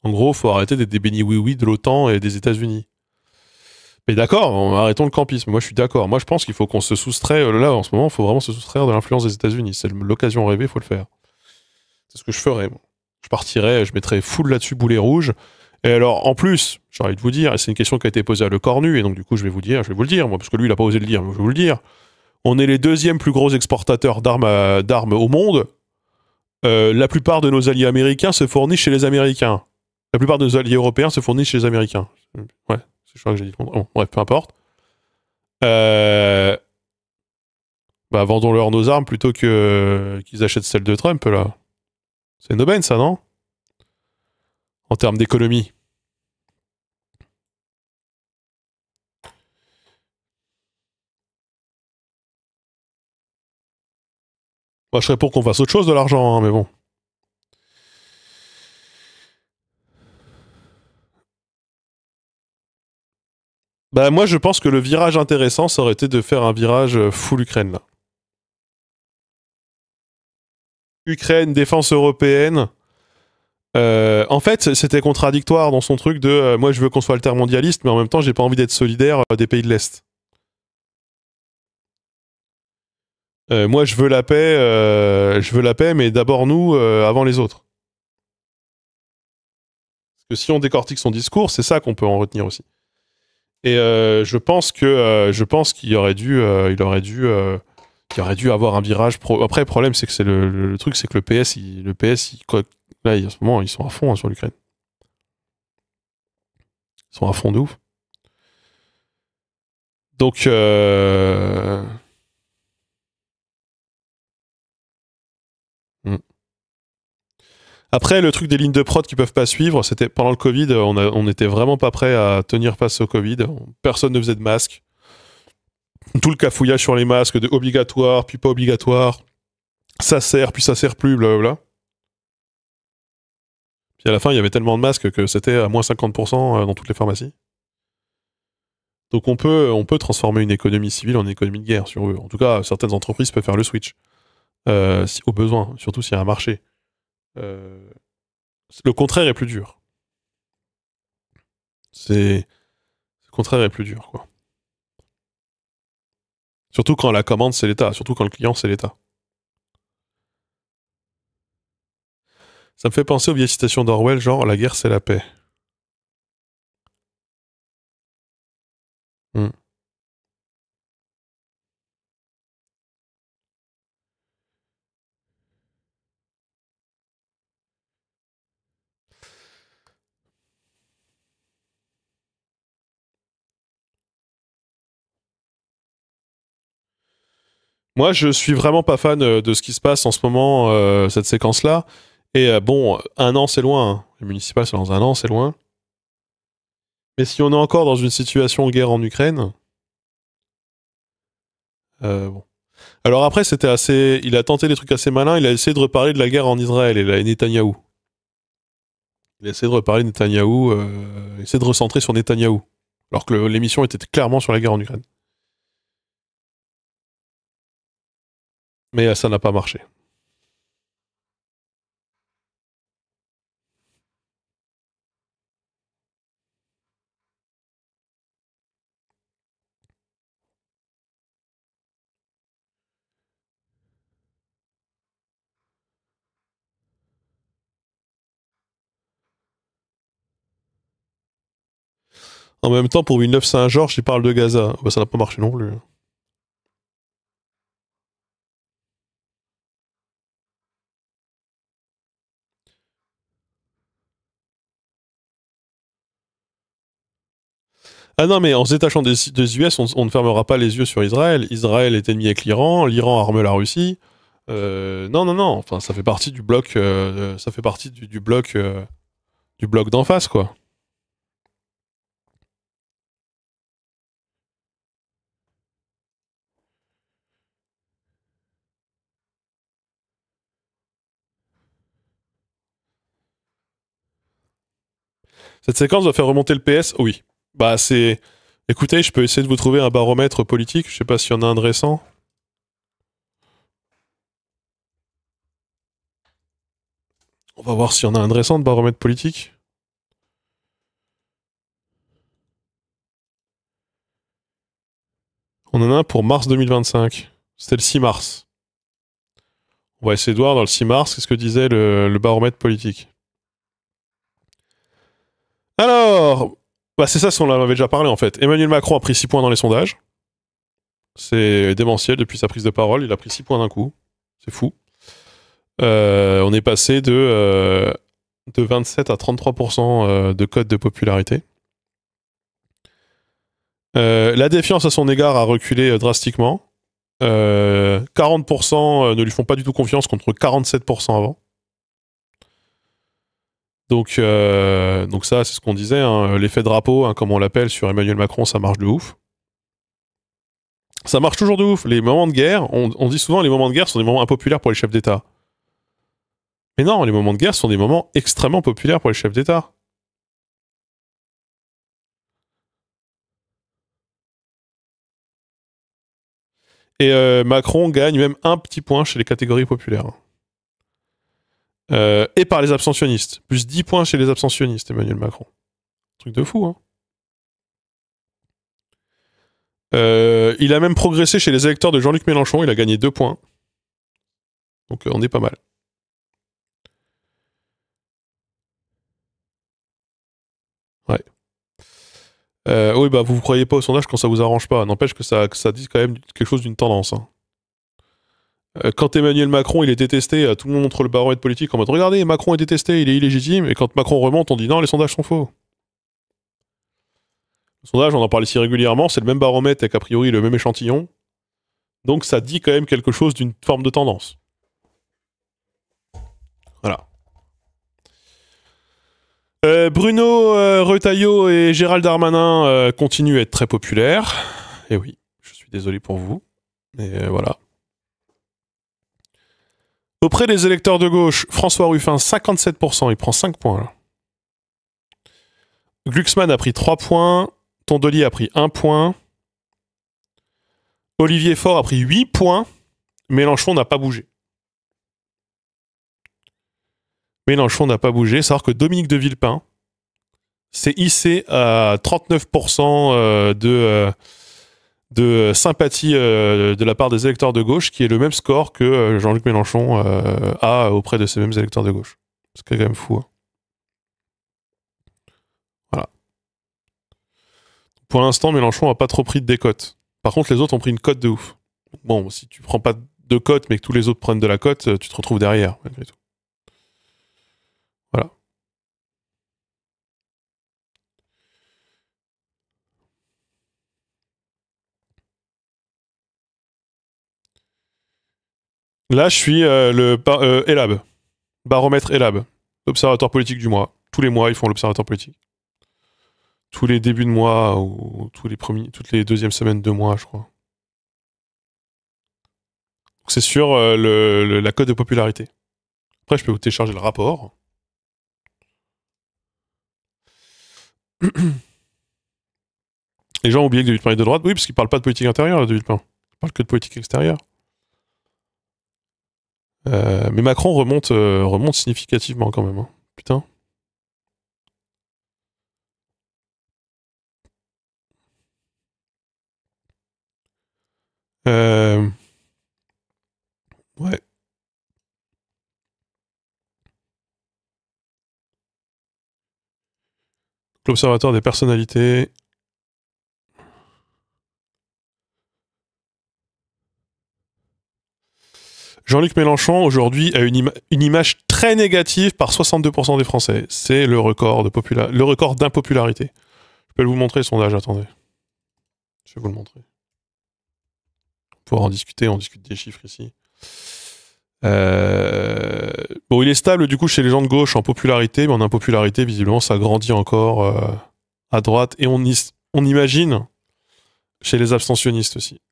En gros, il faut arrêter d'être des bénis oui-oui de l'OTAN et des États-Unis. Mais d'accord, arrêtons le campisme. Moi, je suis d'accord. Moi, je pense qu'il faut qu'on se soustrait. Là, en ce moment, il faut vraiment se soustraire de l'influence des États-Unis. C'est l'occasion rêvée, il faut le faire. C'est ce que je ferais. Moi. Je partirais, je mettrais full là-dessus, boulet rouge. Et alors, en plus, j'ai envie de vous dire, et c'est une question qui a été posée à Le Cornu, et donc du coup, je vais vous le dire, moi, parce que lui, il a pas osé le dire, mais je vais vous le dire. On est les deuxièmes plus gros exportateurs d'armes au monde. La plupart de nos alliés américains se fournissent chez les Américains. La plupart de nos alliés européens se fournissent chez les Américains. Ouais, c'est je crois que j'ai dit. Bon, bref, peu importe. Bah, vendons-leur nos armes plutôt que qu'ils achètent celles de Trump, là. C'est une aubaine, ça, non? En termes d'économie. Moi, je serais pour qu'on fasse autre chose de l'argent, hein, mais bon. Bah, moi, je pense que le virage intéressant, ça aurait été de faire un virage full Ukraine, là. Ukraine, défense européenne. En fait, c'était contradictoire dans son truc de moi je veux qu'on soit altermondialiste, mais en même temps j'ai pas envie d'être solidaire des pays de l'Est. Moi je veux la paix, mais d'abord nous avant les autres. Parce que si on décortique son discours, c'est ça qu'on peut en retenir aussi. Et je pense qu'il aurait dû, il aurait dû avoir un virage. Après, le problème, c'est que c'est le truc, c'est que le PS, quoi, là, en ce moment, ils sont à fond hein, sur l'Ukraine. Ils sont à fond de ouf. Donc, hmm. Après, le truc des lignes de prod qui peuvent pas suivre, c'était pendant le Covid, on était vraiment pas prêt à tenir face au Covid. Personne ne faisait de masque. Tout le cafouillage sur les masques, de obligatoire, puis pas obligatoire. Ça sert, puis ça sert plus, blablabla. Puis à la fin, il y avait tellement de masques que c'était à moins 50% dans toutes les pharmacies. Donc on peut transformer une économie civile en économie de guerre, sur eux. En tout cas, certaines entreprises peuvent faire le switch. Au besoin, surtout s'il y a un marché. Euh, le contraire est plus dur. Le contraire est plus dur, quoi. Surtout quand la commande, c'est l'État. Surtout quand le client, c'est l'État. Ça me fait penser aux vieilles citations d'Orwell, genre « la guerre, c'est la paix ». Hmm. Moi, je suis vraiment pas fan de ce qui se passe en ce moment, cette séquence-là. Et bon, un an, c'est loin. Hein. Les municipales, c'est dans un an, c'est loin. Mais si on est encore dans une situation de guerre en Ukraine, bon. Alors après, c'était assez. Il a tenté des trucs assez malins. Il a essayé de reparler de la guerre en Israël et Netanyahou. Il a essayé de reparler de Netanyahou, essayer de recentrer sur Netanyahou. Alors que l'émission était clairement sur la guerre en Ukraine. Mais ça n'a pas marché. En même temps, pour Villeneuve Saint-Georges, il parle de Gaza. Bah, ça n'a pas marché non plus. Ah non, mais en se détachant des US, on ne fermera pas les yeux sur Israël. Israël est ennemi avec l'Iran, l'Iran arme la Russie. Non, non, non. Enfin, ça fait partie du bloc, ça fait partie du bloc d'en face, quoi. Cette séquence doit faire remonter le PS. Oui. Bah, c'est. Écoutez, je peux essayer de vous trouver un baromètre politique. Je sais pas s'il y en a un de récent. On va voir s'il y en a un de récent de baromètre politique. On en a un pour mars 2025. C'était le 6 mars. On va essayer de voir dans le 6 mars qu'est-ce que disait le baromètre politique. Alors, bah c'est ça, on en avait déjà parlé en fait. Emmanuel Macron a pris 6 points dans les sondages. C'est démentiel depuis sa prise de parole. Il a pris 6 points d'un coup. C'est fou. On est passé de 27 à 33% de code de popularité. La défiance à son égard a reculé drastiquement. 40% ne lui font pas du tout confiance contre 47% avant. Donc ça, c'est ce qu'on disait, hein, l'effet drapeau, hein, comme on l'appelle sur Emmanuel Macron, ça marche de ouf. Ça marche toujours de ouf. Les moments de guerre, on dit souvent les moments de guerre sont des moments impopulaires pour les chefs d'État. Mais non, les moments de guerre sont des moments extrêmement populaires pour les chefs d'État. Et Macron gagne même un petit point chez les catégories populaires. et par les abstentionnistes. Plus 10 points chez les abstentionnistes, Emmanuel Macron. Truc de fou, hein. Il a même progressé chez les électeurs de Jean-Luc Mélenchon, il a gagné 2 points. Donc on est pas mal. Ouais. Oui, bah vous croyez pas au sondage quand ça vous arrange pas. N'empêche que ça dit quand même quelque chose d'une tendance. Hein. Quand Emmanuel Macron il est détesté, tout le monde montre le baromètre politique en mode regardez, Macron est détesté, il est illégitime. Et quand Macron remonte, on dit non, les sondages sont faux. Le sondage, on en parle ici régulièrement, c'est le même baromètre avec a priori le même échantillon. Donc ça dit quand même quelque chose d'une forme de tendance. Voilà. Bruno Retailleau et Gérald Darmanin continuent à être très populaires. Et oui, je suis désolé pour vous. Mais voilà. Auprès des électeurs de gauche, François Ruffin, 57%, il prend 5 points. Là. Glucksmann a pris 3 points. Tondelier a pris 1 point. Olivier Faure a pris 8 points. Mélenchon n'a pas bougé. Mélenchon n'a pas bougé. Savoir que Dominique de Villepin s'est hissé à 39% de sympathie de la part des électeurs de gauche, qui est le même score que Jean-Luc Mélenchon a auprès de ces mêmes électeurs de gauche. C'est quand même fou. Hein. Voilà. Pour l'instant, Mélenchon n'a pas trop pris de décote. Par contre, les autres ont pris une cote de ouf. Bon, si tu prends pas de cote, mais que tous les autres prennent de la cote, tu te retrouves derrière, malgré tout. Voilà. Là, je suis ELAB. Baromètre ELAB. L'observatoire politique du mois. Tous les mois, ils font l'observatoire politique. Tous les débuts de mois, ou toutes les deuxièmes semaines de mois, je crois. Donc c'est sur la cote de popularité. Après, je peux vous télécharger le rapport. Les gens ont oublié que De Villepin est de droite. Oui, parce qu'il parle pas de politique intérieure, De Villepin. Il parle que de politique extérieure. Mais Macron remonte significativement quand même. Hein. Putain. Ouais. L'Observatoire des personnalités. Jean-Luc Mélenchon, aujourd'hui, a une image très négative par 62% des Français. C'est le record d'impopularité. Je peux vous montrer le sondage, attendez. Je vais vous le montrer. On pourra en discuter, on discute des chiffres ici. Bon, il est stable du coup chez les gens de gauche en popularité, mais en impopularité, visiblement, ça grandit encore à droite. Et on imagine chez les abstentionnistes aussi.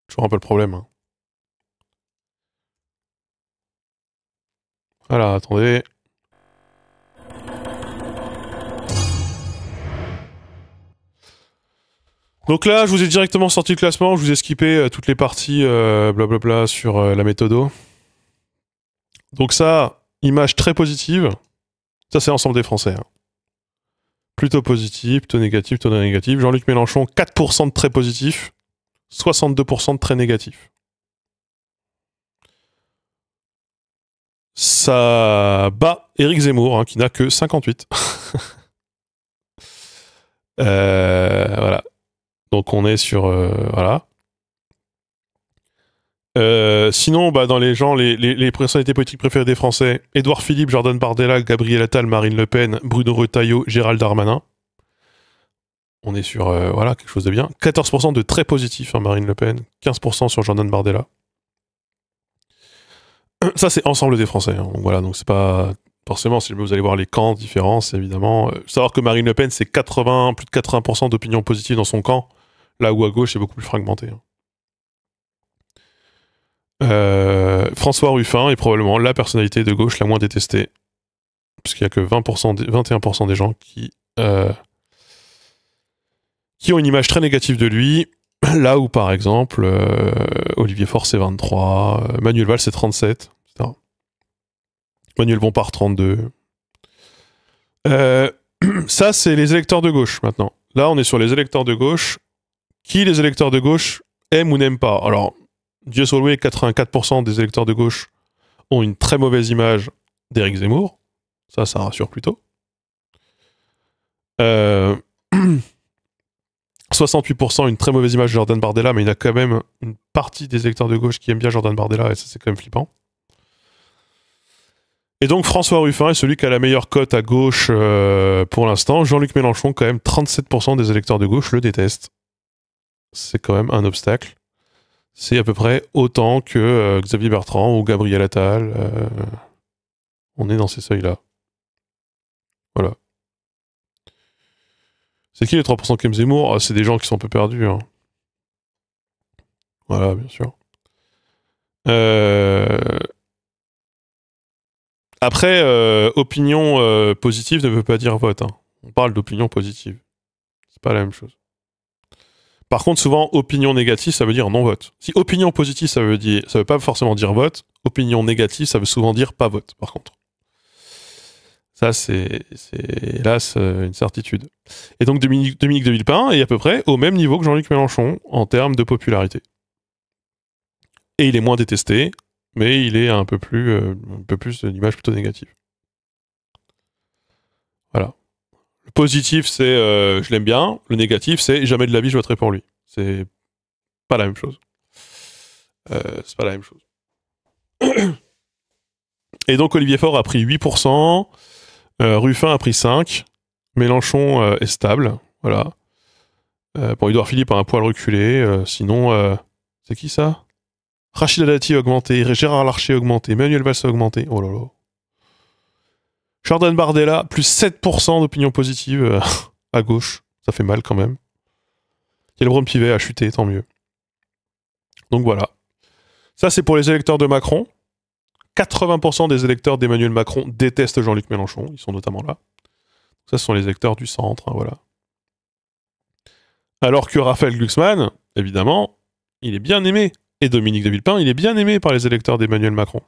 Toujours un peu le problème. Hein. Voilà, attendez. Donc là, je vous ai directement sorti le classement, je vous ai skippé toutes les parties blablabla sur la méthodo. Donc ça, image très positive. Ça, c'est l'ensemble des Français. Hein. Plutôt positif, plutôt négatif, plutôt négatif. Jean-Luc Mélenchon, 4% de très positif, 62% de très négatif. Ça bat Éric Zemmour, hein, qui n'a que 58. Voilà. Donc on est sur... voilà. Sinon, bah, dans les gens, les personnalités politiques préférées des Français, Édouard Philippe, Jordan Bardella, Gabriel Attal, Marine Le Pen, Bruno Retailleau, Gérald Darmanin. On est sur voilà, quelque chose de bien. 14% de très positif, hein, Marine Le Pen. 15% sur Jordan Bardella. Ça, c'est ensemble des Français. Hein. Donc, voilà, donc c'est pas... Forcément, si vous allez voir les camps, différences, évidemment. Savoir que Marine Le Pen, c'est plus de 80% d'opinion positive dans son camp, là où à gauche, c'est beaucoup plus fragmenté. Hein. François Ruffin est probablement la personnalité de gauche la moins détestée. Puisqu'il n'y a que 21% des gens qui ont une image très négative de lui. Là où, par exemple, Olivier Faure, c'est 23, Manuel Valls, c'est 37, etc. Manuel Bompard, 32. Ça, c'est les électeurs de gauche, maintenant. Là, on est sur les électeurs de gauche. Qui, les électeurs de gauche, aiment ou n'aiment pas? Alors, Dieu soit loué, 84% des électeurs de gauche ont une très mauvaise image d'Éric Zemmour. Ça rassure plutôt. 68% une très mauvaise image de Jordan Bardella, mais il y a quand même une partie des électeurs de gauche qui aiment bien Jordan Bardella, et ça, c'est quand même flippant. Et donc, François Ruffin est celui qui a la meilleure cote à gauche pour l'instant. Jean-Luc Mélenchon, quand même, 37% des électeurs de gauche le détestent. C'est quand même un obstacle. C'est à peu près autant que Xavier Bertrand ou Gabriel Attal. On est dans ces seuils-là. Voilà. C'est qui les 3% qui aiment Zemmour? C'est des gens qui sont un peu perdus. Hein. Voilà, bien sûr. Après, opinion positive ne veut pas dire vote. Hein. On parle d'opinion positive. C'est pas la même chose. Par contre, souvent, opinion négative, ça veut dire non-vote. Si opinion positive, ça veut pas forcément dire vote. Opinion négative, ça veut souvent dire pas vote, par contre. Ça, c'est hélas une certitude. Et donc, Dominique de Villepin est à peu près au même niveau que Jean-Luc Mélenchon en termes de popularité. Et il est moins détesté, mais il est un peu plus d'image plutôt négative. Voilà. Le positif, c'est je l'aime bien. Le négatif, c'est jamais de la vie je voterai pour lui. C'est pas la même chose. C'est pas la même chose. Et donc Olivier Faure a pris 8%, Ruffin a pris 5%, Mélenchon est stable, voilà. Bon, Édouard Philippe a un poil reculé, sinon, c'est qui ça? Rachida Dati a augmenté, Gérard Larcher a augmenté, Manuel Valls a augmenté, oh là là. Jordan Bardella, plus 7% d'opinion positive à gauche, ça fait mal quand même. Hélène Pivet a chuté, tant mieux. Donc voilà. Ça, c'est pour les électeurs de Macron. 80% des électeurs d'Emmanuel Macron détestent Jean-Luc Mélenchon. Ils sont notamment là. Ça, ce sont les électeurs du centre. Hein, voilà. Alors que Raphaël Glucksmann, évidemment, il est bien aimé. Et Dominique de Villepin, il est bien aimé par les électeurs d'Emmanuel Macron.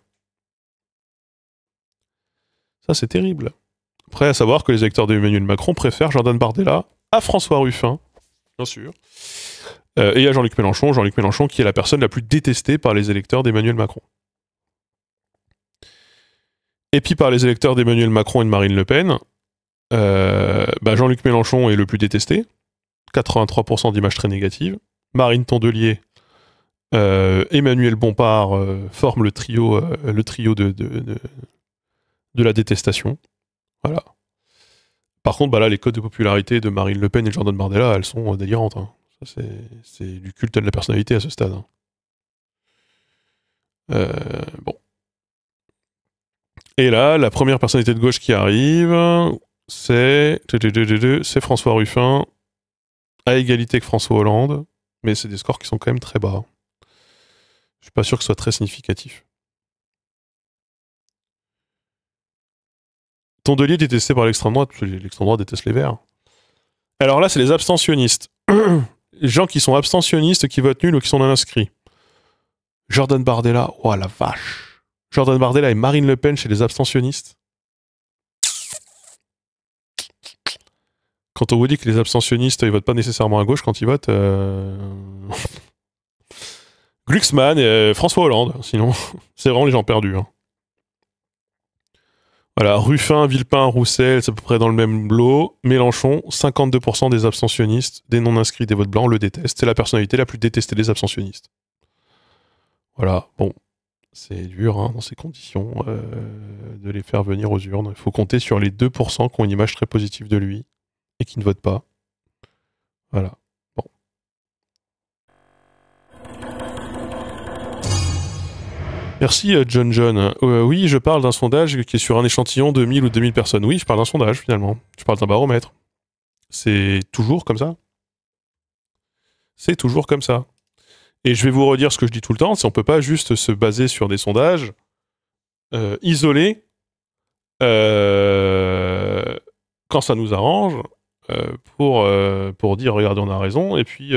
Ça, c'est terrible. Après, à savoir que les électeurs d'Emmanuel Macron préfèrent Jordan Bardella à François Ruffin, bien sûr, et à Jean-Luc Mélenchon qui est la personne la plus détestée par les électeurs d'Emmanuel Macron. Et puis par les électeurs d'Emmanuel Macron et de Marine Le Pen, Jean-Luc Mélenchon est le plus détesté, 83% d'images très négatives. Marine Tondelier, Emmanuel Bompard forment le trio de la détestation. Voilà. Par contre, là, les codes de popularité de Marine Le Pen et de Jordan Bardella, elles sont délirantes. Hein. Ça, c'est du culte de la personnalité à ce stade. Hein. Bon. Et là, la première personnalité de gauche qui arrive, c'est François Ruffin, à égalité que François Hollande, mais c'est des scores qui sont quand même très bas. Je suis pas sûr que ce soit très significatif. Tondelier détesté par l'extrême droite, parce que l'extrême droite déteste les Verts. Alors là, c'est les abstentionnistes. Les gens qui sont abstentionnistes, qui votent nul ou qui sont non inscrits. Jordan Bardella, oh la vache. Jordan Bardella et Marine Le Pen chez les abstentionnistes. Quand on vous dit que les abstentionnistes, ils votent pas nécessairement à gauche quand ils votent... Glucksmann et François Hollande, sinon, c'est vraiment les gens perdus. Hein. Voilà, Ruffin, Villepin, Roussel, c'est à peu près dans le même lot. Mélenchon, 52% des abstentionnistes, des non-inscrits, des votes blancs le détestent. C'est la personnalité la plus détestée des abstentionnistes. Voilà, bon, c'est dur hein, dans ces conditions de les faire venir aux urnes. Il faut compter sur les 2% qui ont une image très positive de lui et qui ne votent pas. Voilà. Bon. Merci John. Oui, je parle d'un sondage qui est sur un échantillon de 1000 ou 2000 personnes. Oui, je parle d'un sondage finalement. Je parle d'un baromètre. C'est toujours comme ça. C'est toujours comme ça. Et je vais vous redire ce que je dis tout le temps, c'est on peut pas juste se baser sur des sondages isolés quand ça nous arrange pour dire regardez on a raison et puis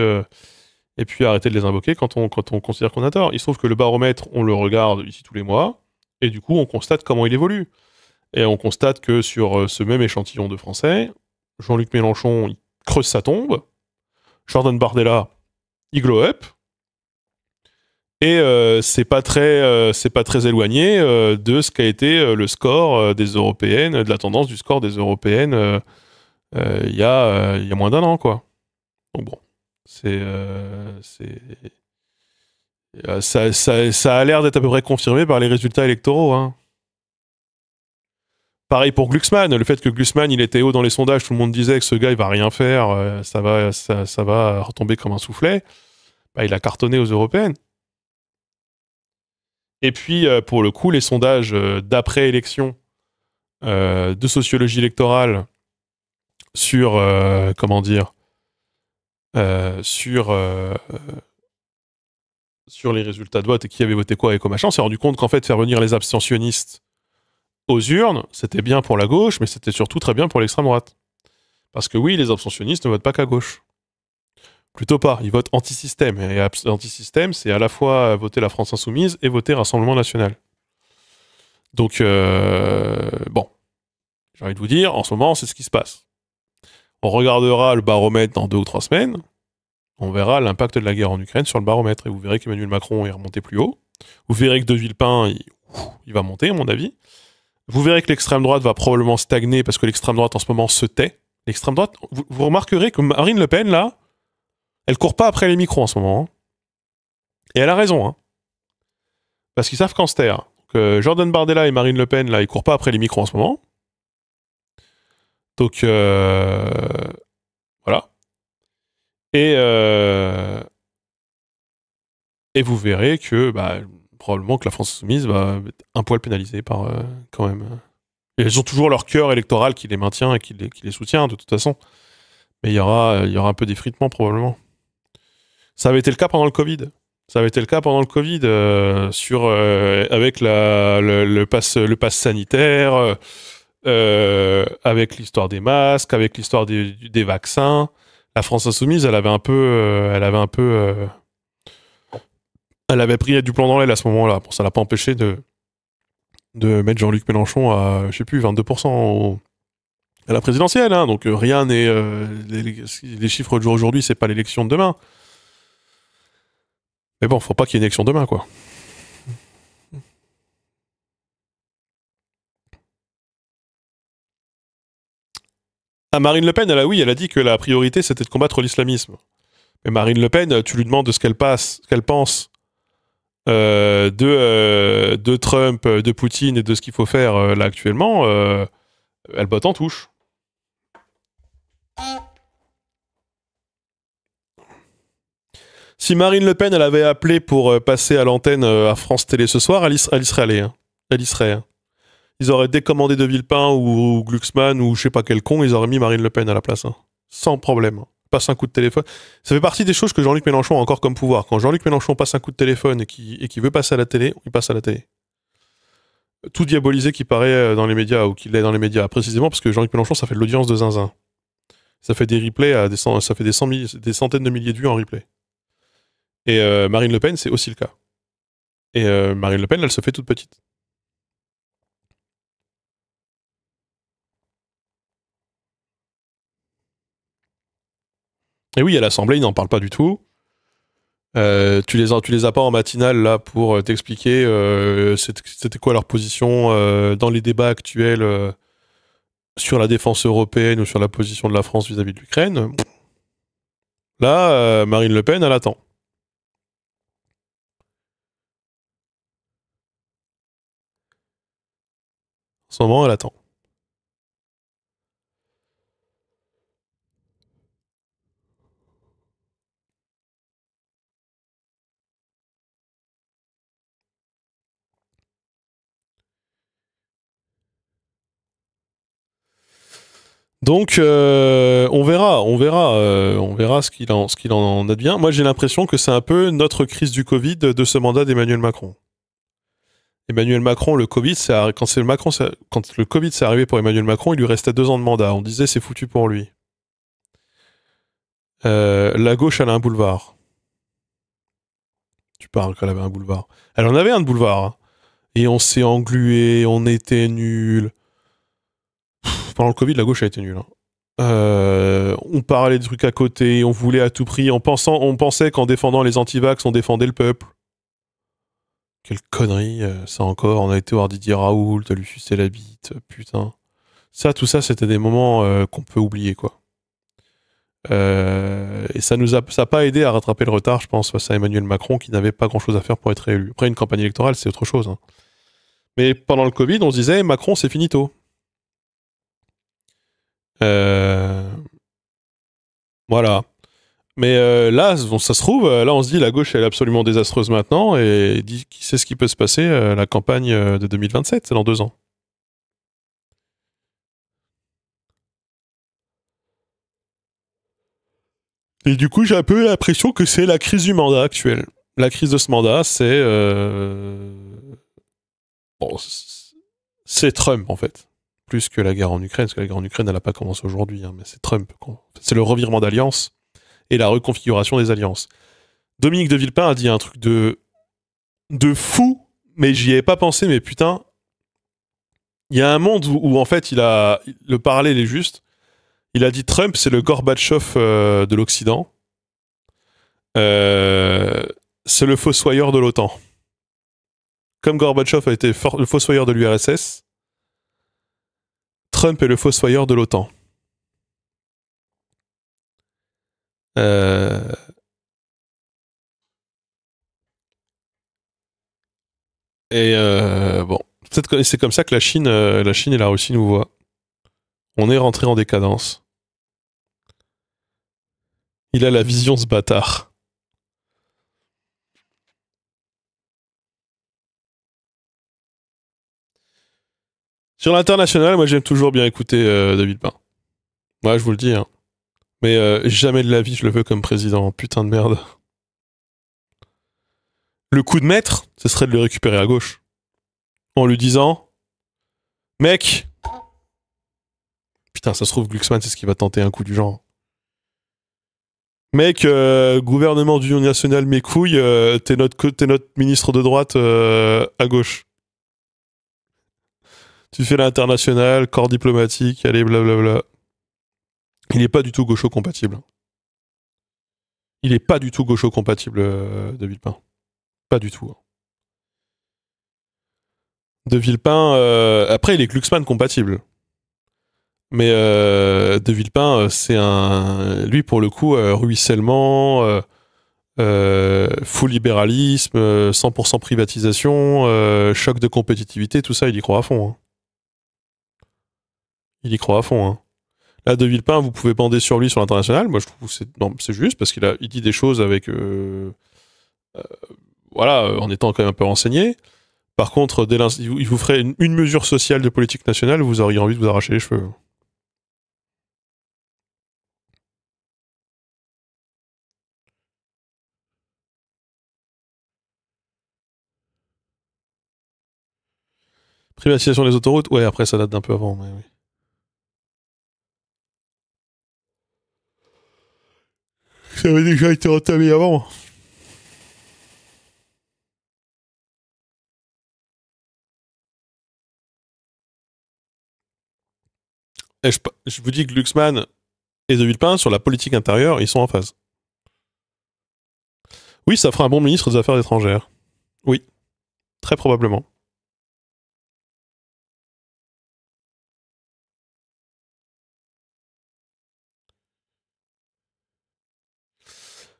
et puis arrêter de les invoquer quand on considère qu'on a tort. Il se trouve que le baromètre, on le regarde ici tous les mois, et du coup, on constate comment il évolue. Et on constate que sur ce même échantillon de Français, Jean-Luc Mélenchon, il creuse sa tombe, Jordan Bardella, il glow up, et c'est pas très éloigné de ce qu'a été le score des européennes, de la tendance du score des européennes il y a moins d'un an, quoi. Donc bon, ça a l'air d'être à peu près confirmé par les résultats électoraux, hein. Pareil pour Glucksmann, le fait que Glucksmann il était haut dans les sondages, tout le monde disait que ce gars il va rien faire, ça va retomber comme un soufflet. Bah, il a cartonné aux européennes. Et puis pour le coup, les sondages d'après-élection de sociologie électorale sur comment dire sur les résultats de vote et qui avait voté quoi et quoi machin, on s'est rendu compte qu'en fait faire venir les abstentionnistes aux urnes, c'était bien pour la gauche, mais c'était surtout très bien pour l'extrême droite. Parce que oui, les abstentionnistes ne votent pas qu'à gauche. Plutôt pas, ils votent anti-système. Et anti-système, c'est à la fois voter la France Insoumise et voter Rassemblement National. Donc, bon, j'ai envie de vous dire, en ce moment, c'est ce qui se passe. On regardera le baromètre dans 2 ou 3 semaines, on verra l'impact de la guerre en Ukraine sur le baromètre, et vous verrez qu'Emmanuel Macron est remonté plus haut. Vous verrez que De Villepin, il va monter, à mon avis. Vous verrez que l'extrême droite va probablement stagner parce que l'extrême droite en ce moment se tait. L'extrême droite, vous remarquerez que Marine Le Pen, là, elle court pas après les micros en ce moment. Hein. Et elle a raison. Hein. Parce qu'ils savent qu'en se taire. Que Jordan Bardella et Marine Le Pen, là, ils courent pas après les micros en ce moment. Donc, voilà. Et vous verrez que, probablement que la France Insoumise va être un poil pénalisée par, quand même... Et elles ont toujours leur cœur électoral qui les maintient et qui les soutient, de toute façon. Mais il y aura un peu d'effritement, probablement. Ça avait été le cas pendant le Covid. Avec le pass sanitaire, avec l'histoire des masques, avec l'histoire des vaccins. La France Insoumise, elle avait pris du plomb dans l'aile à ce moment-là. Bon, ça l'a pas empêché de mettre Jean-Luc Mélenchon à, je sais plus, 22% à la présidentielle. Hein. Donc rien n'est... les chiffres d'aujourd'hui, c'est pas l'élection de demain. Mais bon, faut pas qu'il y ait une élection demain, quoi. Ah, Marine Le Pen, elle a dit que la priorité, c'était de combattre l'islamisme. Mais Marine Le Pen, tu lui demandes de ce qu'elle pense de Trump, de Poutine et de ce qu'il faut faire là actuellement, elle botte en touche. Si Marine Le Pen, elle avait appelé pour passer à l'antenne à France Télé ce soir, elle y serait allée. Hein. Elle y serait. Hein. Ils auraient décommandé De Villepin ou Glucksmann ou je sais pas quel con, ils auraient mis Marine Le Pen à la place. Hein. Sans problème. Hein. Passe un coup de téléphone. Ça fait partie des choses que Jean-Luc Mélenchon a encore comme pouvoir. Quand Jean-Luc Mélenchon passe un coup de téléphone et qui veut passer à la télé, il passe à la télé. Tout diabolisé qui paraît dans les médias ou qu'il est dans les médias, précisément parce que Jean-Luc Mélenchon, ça fait de l'audience de zinzin. Ça fait des replays ça fait des centaines de milliers de vues en replay. Et Marine Le Pen, c'est aussi le cas. Et Marine Le Pen, elle se fait toute petite. Et oui, à l'Assemblée, ils n'en parlent pas du tout. Tu les as pas en matinale là pour t'expliquer c'était quoi leur position dans les débats actuels sur la défense européenne ou sur la position de la France vis-à-vis de l'Ukraine. Là, Marine Le Pen, elle attend. En ce moment, elle attend. Donc, on verra ce qu'il en advient. Moi, j'ai l'impression que c'est un peu notre crise du Covid de ce mandat d'Emmanuel Macron. Emmanuel Macron, le Covid, quand le Covid s'est arrivé pour Emmanuel Macron, il lui restait 2 ans de mandat. On disait c'est foutu pour lui. La gauche, elle a un boulevard. Tu parles qu'elle avait un boulevard. Elle en avait un de boulevard. Hein. Et on s'est englué, on était nuls. Pendant le Covid, la gauche a été nulle. Hein. On parlait des trucs à côté, on voulait à tout prix, on pensait qu'en défendant les antivax, on défendait le peuple. Quelle connerie, ça encore. On a été voir Didier Raoult, lui sucer la bite, putain. Ça, tout ça, c'était des moments qu'on peut oublier, quoi. Et ça a pas aidé à rattraper le retard, je pense, face à Emmanuel Macron, qui n'avait pas grand-chose à faire pour être réélu. Après, une campagne électorale, c'est autre chose. Hein. Mais pendant le Covid, on se disait, Macron, c'est finito. Voilà. Mais là, ça se trouve, là, on se dit, la gauche, elle est absolument désastreuse maintenant, et qui sait ce qui peut se passer la campagne de 2027, c'est dans 2 ans. Et du coup, j'ai un peu l'impression que c'est la crise du mandat actuel. La crise de ce mandat, c'est... Bon, c'est Trump, en fait. Plus que la guerre en Ukraine, parce que la guerre en Ukraine, elle n'a pas commencé aujourd'hui, hein, mais c'est Trump. C'est le revirement d'alliance et la reconfiguration des alliances. Dominique de Villepin a dit un truc de fou, mais j'y avais pas pensé, mais putain, il y a un monde où en fait, le parallèle est juste. Il a dit Trump, c'est le Gorbatchev de l'Occident. C'est le fossoyeur de l'OTAN. Comme Gorbatchev a été le fossoyeur de l'URSS, Trump est le fossoyeur de l'OTAN. Et bon, peut-être que c'est comme ça que la Chine et la Russie nous voient. On est rentré en décadence. Il a la vision, ce bâtard. Sur l'international, moi j'aime toujours bien écouter de Villepin. Ouais, je vous le dis. Hein. Mais jamais de la vie je le veux comme président. Putain de merde. Le coup de maître, ce serait de le récupérer à gauche. En lui disant... Mec... Putain, ça se trouve, Glucksmann, c'est ce qui va tenter un coup du genre. Mec, gouvernement d'union nationale, mes couilles, t'es notre ministre de droite à gauche. Tu fais l'international, corps diplomatique, allez, blablabla. Il est pas du tout gaucho-compatible. Il est pas du tout gaucho-compatible, de Villepin. Pas du tout. De Villepin, après, il est Glucksmann compatible. Mais de Villepin, c'est un... Lui, pour le coup, ruissellement, full libéralisme, 100% privatisation, choc de compétitivité, tout ça, il y croit à fond. Hein. Il y croit à fond. Hein. Là, de Villepin, vous pouvez bander sur lui sur l'international. Moi, je trouve que c'est juste parce il dit des choses avec... voilà, en étant quand même un peu renseigné. Par contre, il vous ferait une mesure sociale de politique nationale, vous auriez envie de vous arracher les cheveux. Privatisation des autoroutes, ouais, après ça date d'un peu avant, mais oui. Ça avait déjà été entamé avant. Et je vous dis que Glucksmann et De Villepin, sur la politique intérieure, ils sont en phase. Oui, ça fera un bon ministre des Affaires étrangères. Oui, très probablement.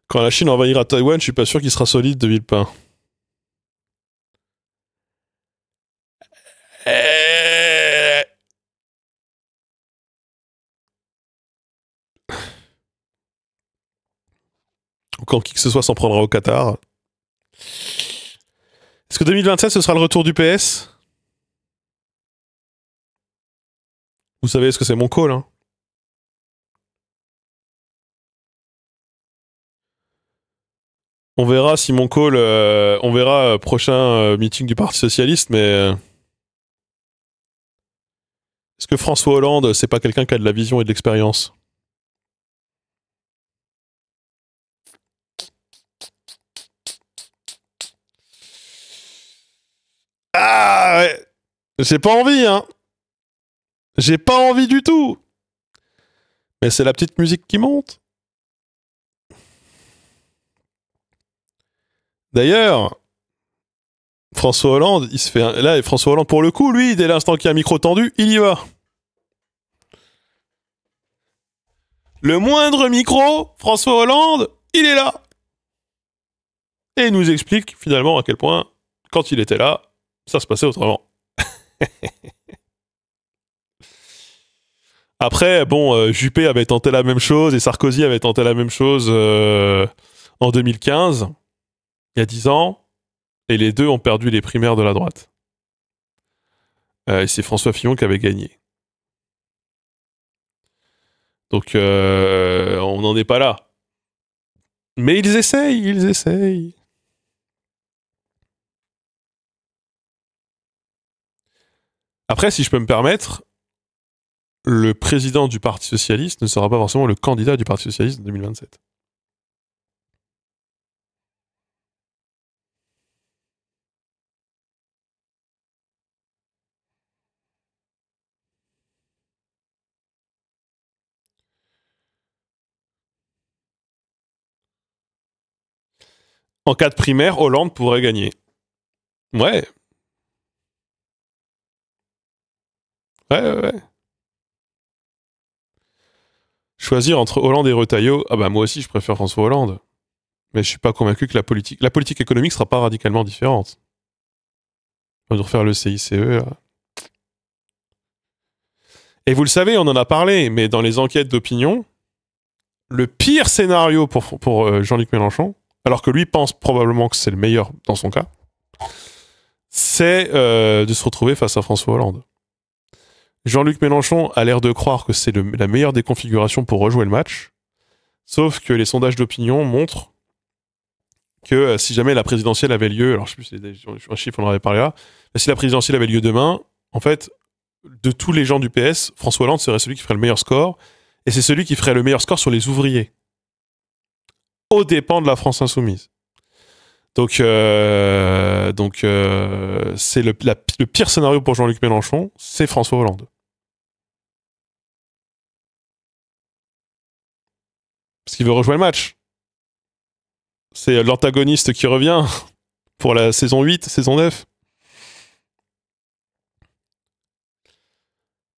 Quand la Chine envahira Taïwan, je suis pas sûr qu'il sera solide, De Villepin. Ou quand qui que ce soit s'en prendra au Qatar. Est-ce que 2027, ce sera le retour du PS? Vous savez ce que c'est mon call, hein. On verra si mon call... on verra prochain meeting du Parti Socialiste, mais... est-ce que François Hollande, c'est pas quelqu'un qui a de la vision et de l'expérience? J'ai pas envie, hein. J'ai pas envie du tout. Mais c'est la petite musique qui monte. D'ailleurs, François Hollande, il se fait... Là, François Hollande, pour le coup, lui, dès l'instant qu'il y a un micro tendu, il y va. Le moindre micro, François Hollande, il est là. Et il nous explique finalement à quel point, quand il était là, ça se passait autrement. Après, bon, Juppé avait tenté la même chose et Sarkozy avait tenté la même chose en 2015, il y a 10 ans, et les deux ont perdu les primaires de la droite. Et c'est François Fillon qui avait gagné. Donc, on n'en est pas là. Mais ils essayent, ils essayent. Après, si je peux me permettre, le président du Parti Socialiste ne sera pas forcément le candidat du Parti Socialiste en 2027. En cas de primaire, Hollande pourrait gagner. Ouais, ouais. Choisir entre Hollande et Retailleau, ah bah moi aussi je préfère François Hollande. Mais je suis pas convaincu que la politique économique sera pas radicalement différente. On va refaire le CICE. Là. Et vous le savez, on en a parlé, mais dans les enquêtes d'opinion, le pire scénario pour Jean-Luc Mélenchon, alors que lui pense probablement que c'est le meilleur dans son cas, c'est de se retrouver face à François Hollande. Jean-Luc Mélenchon a l'air de croire que c'est la meilleure des configurations pour rejouer le match, sauf que les sondages d'opinion montrent que si jamais la présidentielle avait lieu, alors je sais plus si c'est un chiffre, on en avait parlé là, mais si la présidentielle avait lieu demain, en fait, de tous les gens du PS, François Hollande serait celui qui ferait le meilleur score, et c'est celui qui ferait le meilleur score sur les ouvriers, aux dépens de la France insoumise. Donc, c'est le pire scénario pour Jean-Luc Mélenchon, c'est François Hollande. Parce qu'il veut rejouer le match. C'est l'antagoniste qui revient pour la saison 8, saison 9.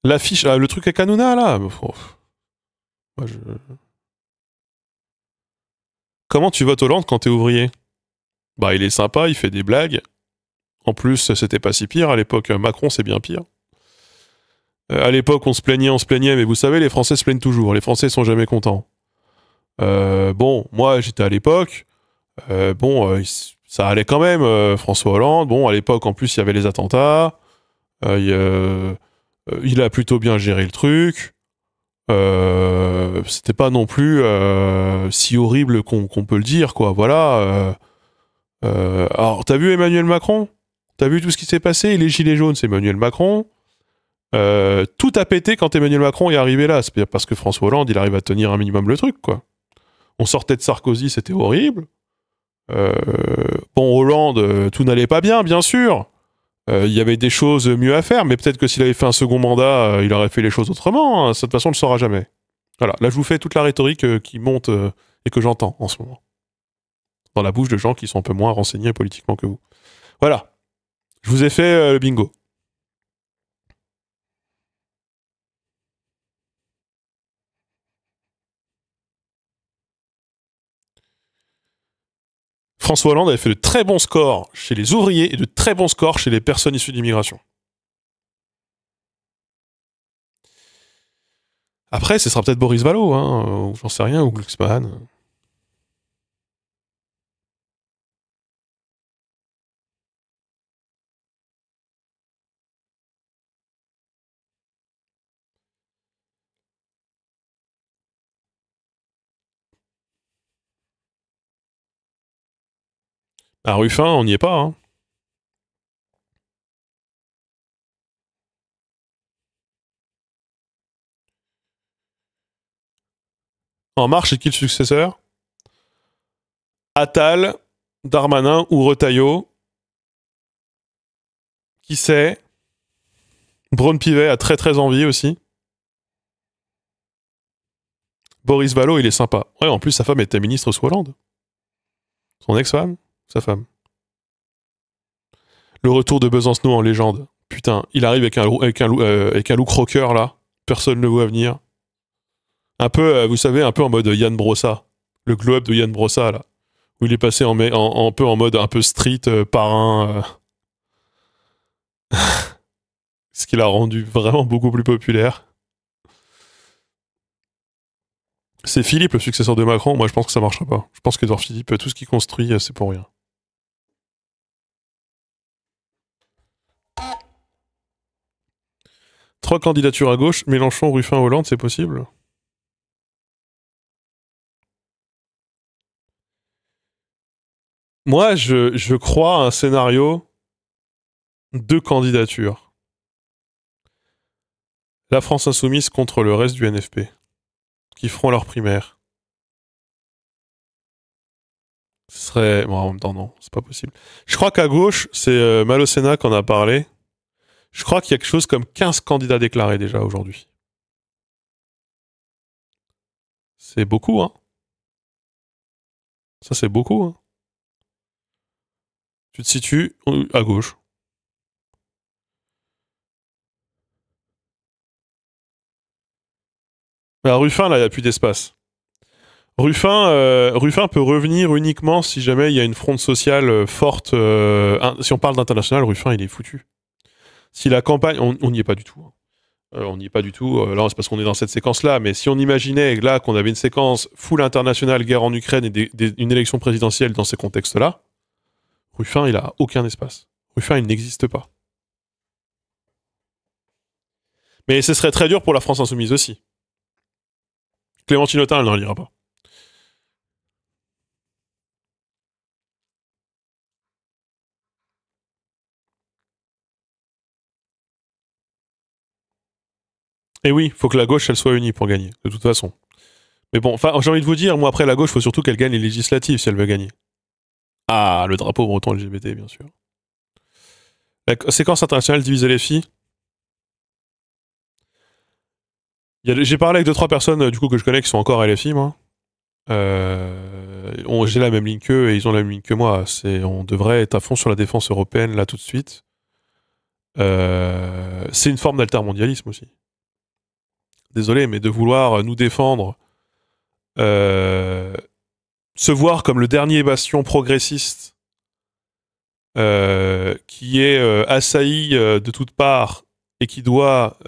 L'affiche, le truc avec Hanouna, là. Oh, moi, comment tu votes Hollande quand t'es ouvrier? Bah, il est sympa, il fait des blagues. En plus, c'était pas si pire. À l'époque, Macron, c'est bien pire. À l'époque, on se plaignait, mais vous savez, les Français se plaignent toujours. Les Français sont jamais contents. Bon, moi, j'étais à l'époque. Ça allait quand même. François Hollande, bon, à l'époque, en plus, il y avait les attentats. Il a plutôt bien géré le truc. C'était pas non plus si horrible qu'on peut le dire, quoi. Voilà. Alors, t'as vu Emmanuel Macron? T'as vu tout ce qui s'est passé? Les gilets jaunes, c'est Emmanuel Macron. Tout a pété quand Emmanuel Macron est arrivé là. C'est parce que François Hollande, il arrive à tenir un minimum le truc, quoi. On sortait de Sarkozy, c'était horrible. Bon, Hollande, tout n'allait pas bien, bien sûr. Il y avait des choses mieux à faire, mais peut-être que s'il avait fait un second mandat, il aurait fait les choses autrement. Hein. De toute façon, on ne le saura jamais. Voilà, là je vous fais toute la rhétorique qui monte et que j'entends en ce moment. Dans la bouche de gens qui sont un peu moins renseignés politiquement que vous. Voilà, je vous ai fait le bingo. François Hollande avait fait de très bons scores chez les ouvriers et de très bons scores chez les personnes issues d'immigration. Après, ce sera peut-être Boris Vallaud, hein, ou j'en sais rien, ou Glucksmann. À Ruffin, on n'y est pas. Hein. En Marche, c'est qui le successeur? Attal, Darmanin ou Retailleau? Qui sait? Braun Pivet a très très envie aussi. Boris Vallaud, il est sympa. Ouais, en plus, sa femme était ministre sous Hollande. Son ex-femme, sa femme. Le retour de Besancenot en légende. Putain, il arrive avec un look rocker là. Personne ne le voit venir. Un peu, vous savez, un peu en mode Yann Brossa. Le glow-up de Yann Brossa là. Où il est passé en peu en mode un peu street, parrain. Ce qui l'a rendu vraiment beaucoup plus populaire. C'est Philippe, le successeur de Macron. Moi, je pense que ça marchera pas. Je pense qu'Edouard Philippe, tout ce qu'il construit, c'est pour rien. Trois candidatures à gauche, Mélenchon, Ruffin, Hollande, c'est possible? Moi, je crois à un scénario de candidatures. La France insoumise contre le reste du NFP, qui feront leur primaire. Ce serait... Bon, en même temps, non, c'est pas possible. Je crois qu'à gauche, c'est Malo-Sénat qui en a parlé. Je crois qu'il y a quelque chose comme 15 candidats déclarés déjà aujourd'hui. C'est beaucoup, hein. Ça, c'est beaucoup, hein. Tu te situes à gauche. Mais à Ruffin, là, il n'y a plus d'espace. Ruffin peut revenir uniquement si jamais il y a une fronde sociale forte. Si on parle d'international, Ruffin, il est foutu. Si la campagne... On n'y est pas du tout. Hein. On n'y est pas du tout. Là, c'est parce qu'on est dans cette séquence-là. Mais si on imaginait là qu'on avait une séquence full internationale, guerre en Ukraine et une élection présidentielle dans ces contextes-là, Ruffin, il a aucun espace. Ruffin, il n'existe pas. Mais ce serait très dur pour la France insoumise aussi. Clémentine Autain, elle n'en lira pas. Et oui, il faut que la gauche, elle soit unie pour gagner, de toute façon. Mais bon, enfin, j'ai envie de vous dire, moi, après la gauche, il faut surtout qu'elle gagne les législatives si elle veut gagner. Ah, le drapeau breton LGBT, bien sûr. La séquence internationale diviser les filles. J'ai parlé avec 2-3 personnes du coup que je connais qui sont encore LFI, moi. J'ai la même ligne qu'eux et ils ont la même ligne que moi. On devrait être à fond sur la défense européenne là tout de suite. C'est une forme d'altermondialisme aussi. Désolé, mais de vouloir nous défendre, se voir comme le dernier bastion progressiste qui est assailli de toutes parts et qui doit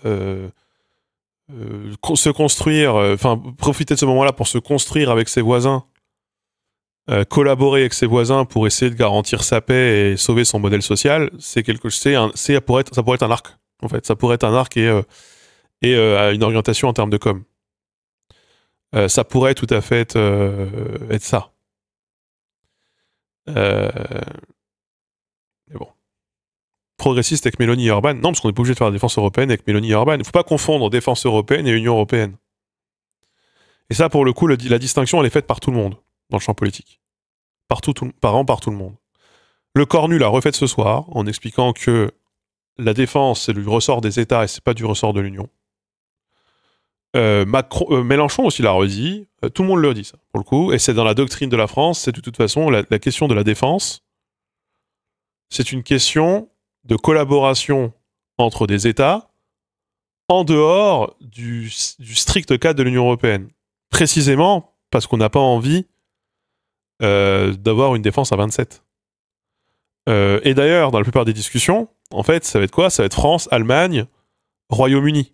se construire, enfin profiter de ce moment-là pour se construire avec ses voisins, collaborer avec ses voisins pour essayer de garantir sa paix et sauver son modèle social, ça pourrait être un arc en fait, ça pourrait être un arc et une orientation en termes de com. Ça pourrait tout à fait être ça. Mais bon. Progressiste avec Mélanie et Orban. Non, parce qu'on n'est pas obligé de faire la défense européenne avec Mélanie et Orban. Il ne faut pas confondre défense européenne et Union européenne. Et ça, pour le coup, la distinction, elle est faite par tout le monde dans le champ politique. Par tout le monde. Le Cornu l'a refait ce soir en expliquant que la défense, c'est du ressort des États et c'est pas du ressort de l'Union. Mélenchon aussi l'a redit. Tout le monde le dit, ça, pour le coup. Et c'est dans la doctrine de la France, c'est de toute façon la question de la défense. C'est une question de collaboration entre des États en dehors du strict cadre de l'Union européenne. Précisément parce qu'on n'a pas envie d'avoir une défense à 27. Et d'ailleurs, dans la plupart des discussions, en fait, ça va être quoi? Ça va être France, Allemagne, Royaume-Uni.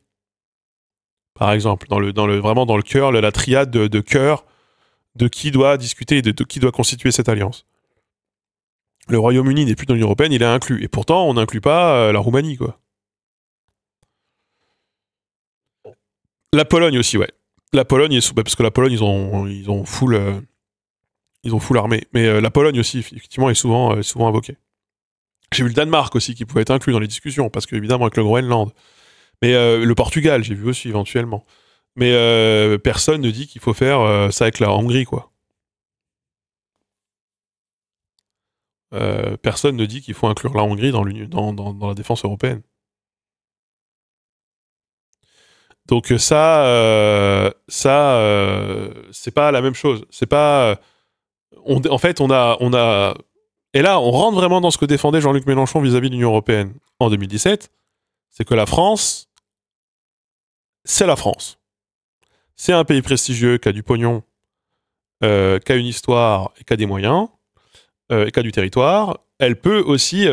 Par exemple, vraiment dans le cœur, la triade de cœur de qui doit discuter et de qui doit constituer cette alliance. Le Royaume-Uni n'est plus dans l'Union européenne, il est inclus. Et pourtant, on n'inclut pas la Roumanie, quoi. La Pologne aussi, ouais. La Pologne est parce que la Pologne, ils ont full armée. Mais la Pologne aussi, effectivement, est souvent invoquée. J'ai vu le Danemark aussi qui pouvait être inclus dans les discussions, parce qu'évidemment, avec le Groenland. Mais le Portugal, j'ai vu aussi éventuellement. Mais personne ne dit qu'il faut faire ça avec la Hongrie, quoi. Personne ne dit qu'il faut inclure la Hongrie dans la défense européenne. Donc c'est pas la même chose. C'est pas. En fait, on a. Et là, on rentre vraiment dans ce que défendait Jean-Luc Mélenchon vis-à-vis de l'Union européenne en 2017. C'est que la France, c'est la France. C'est un pays prestigieux qui a du pognon, qui a une histoire et qui a des moyens, et qui a du territoire. Elle peut aussi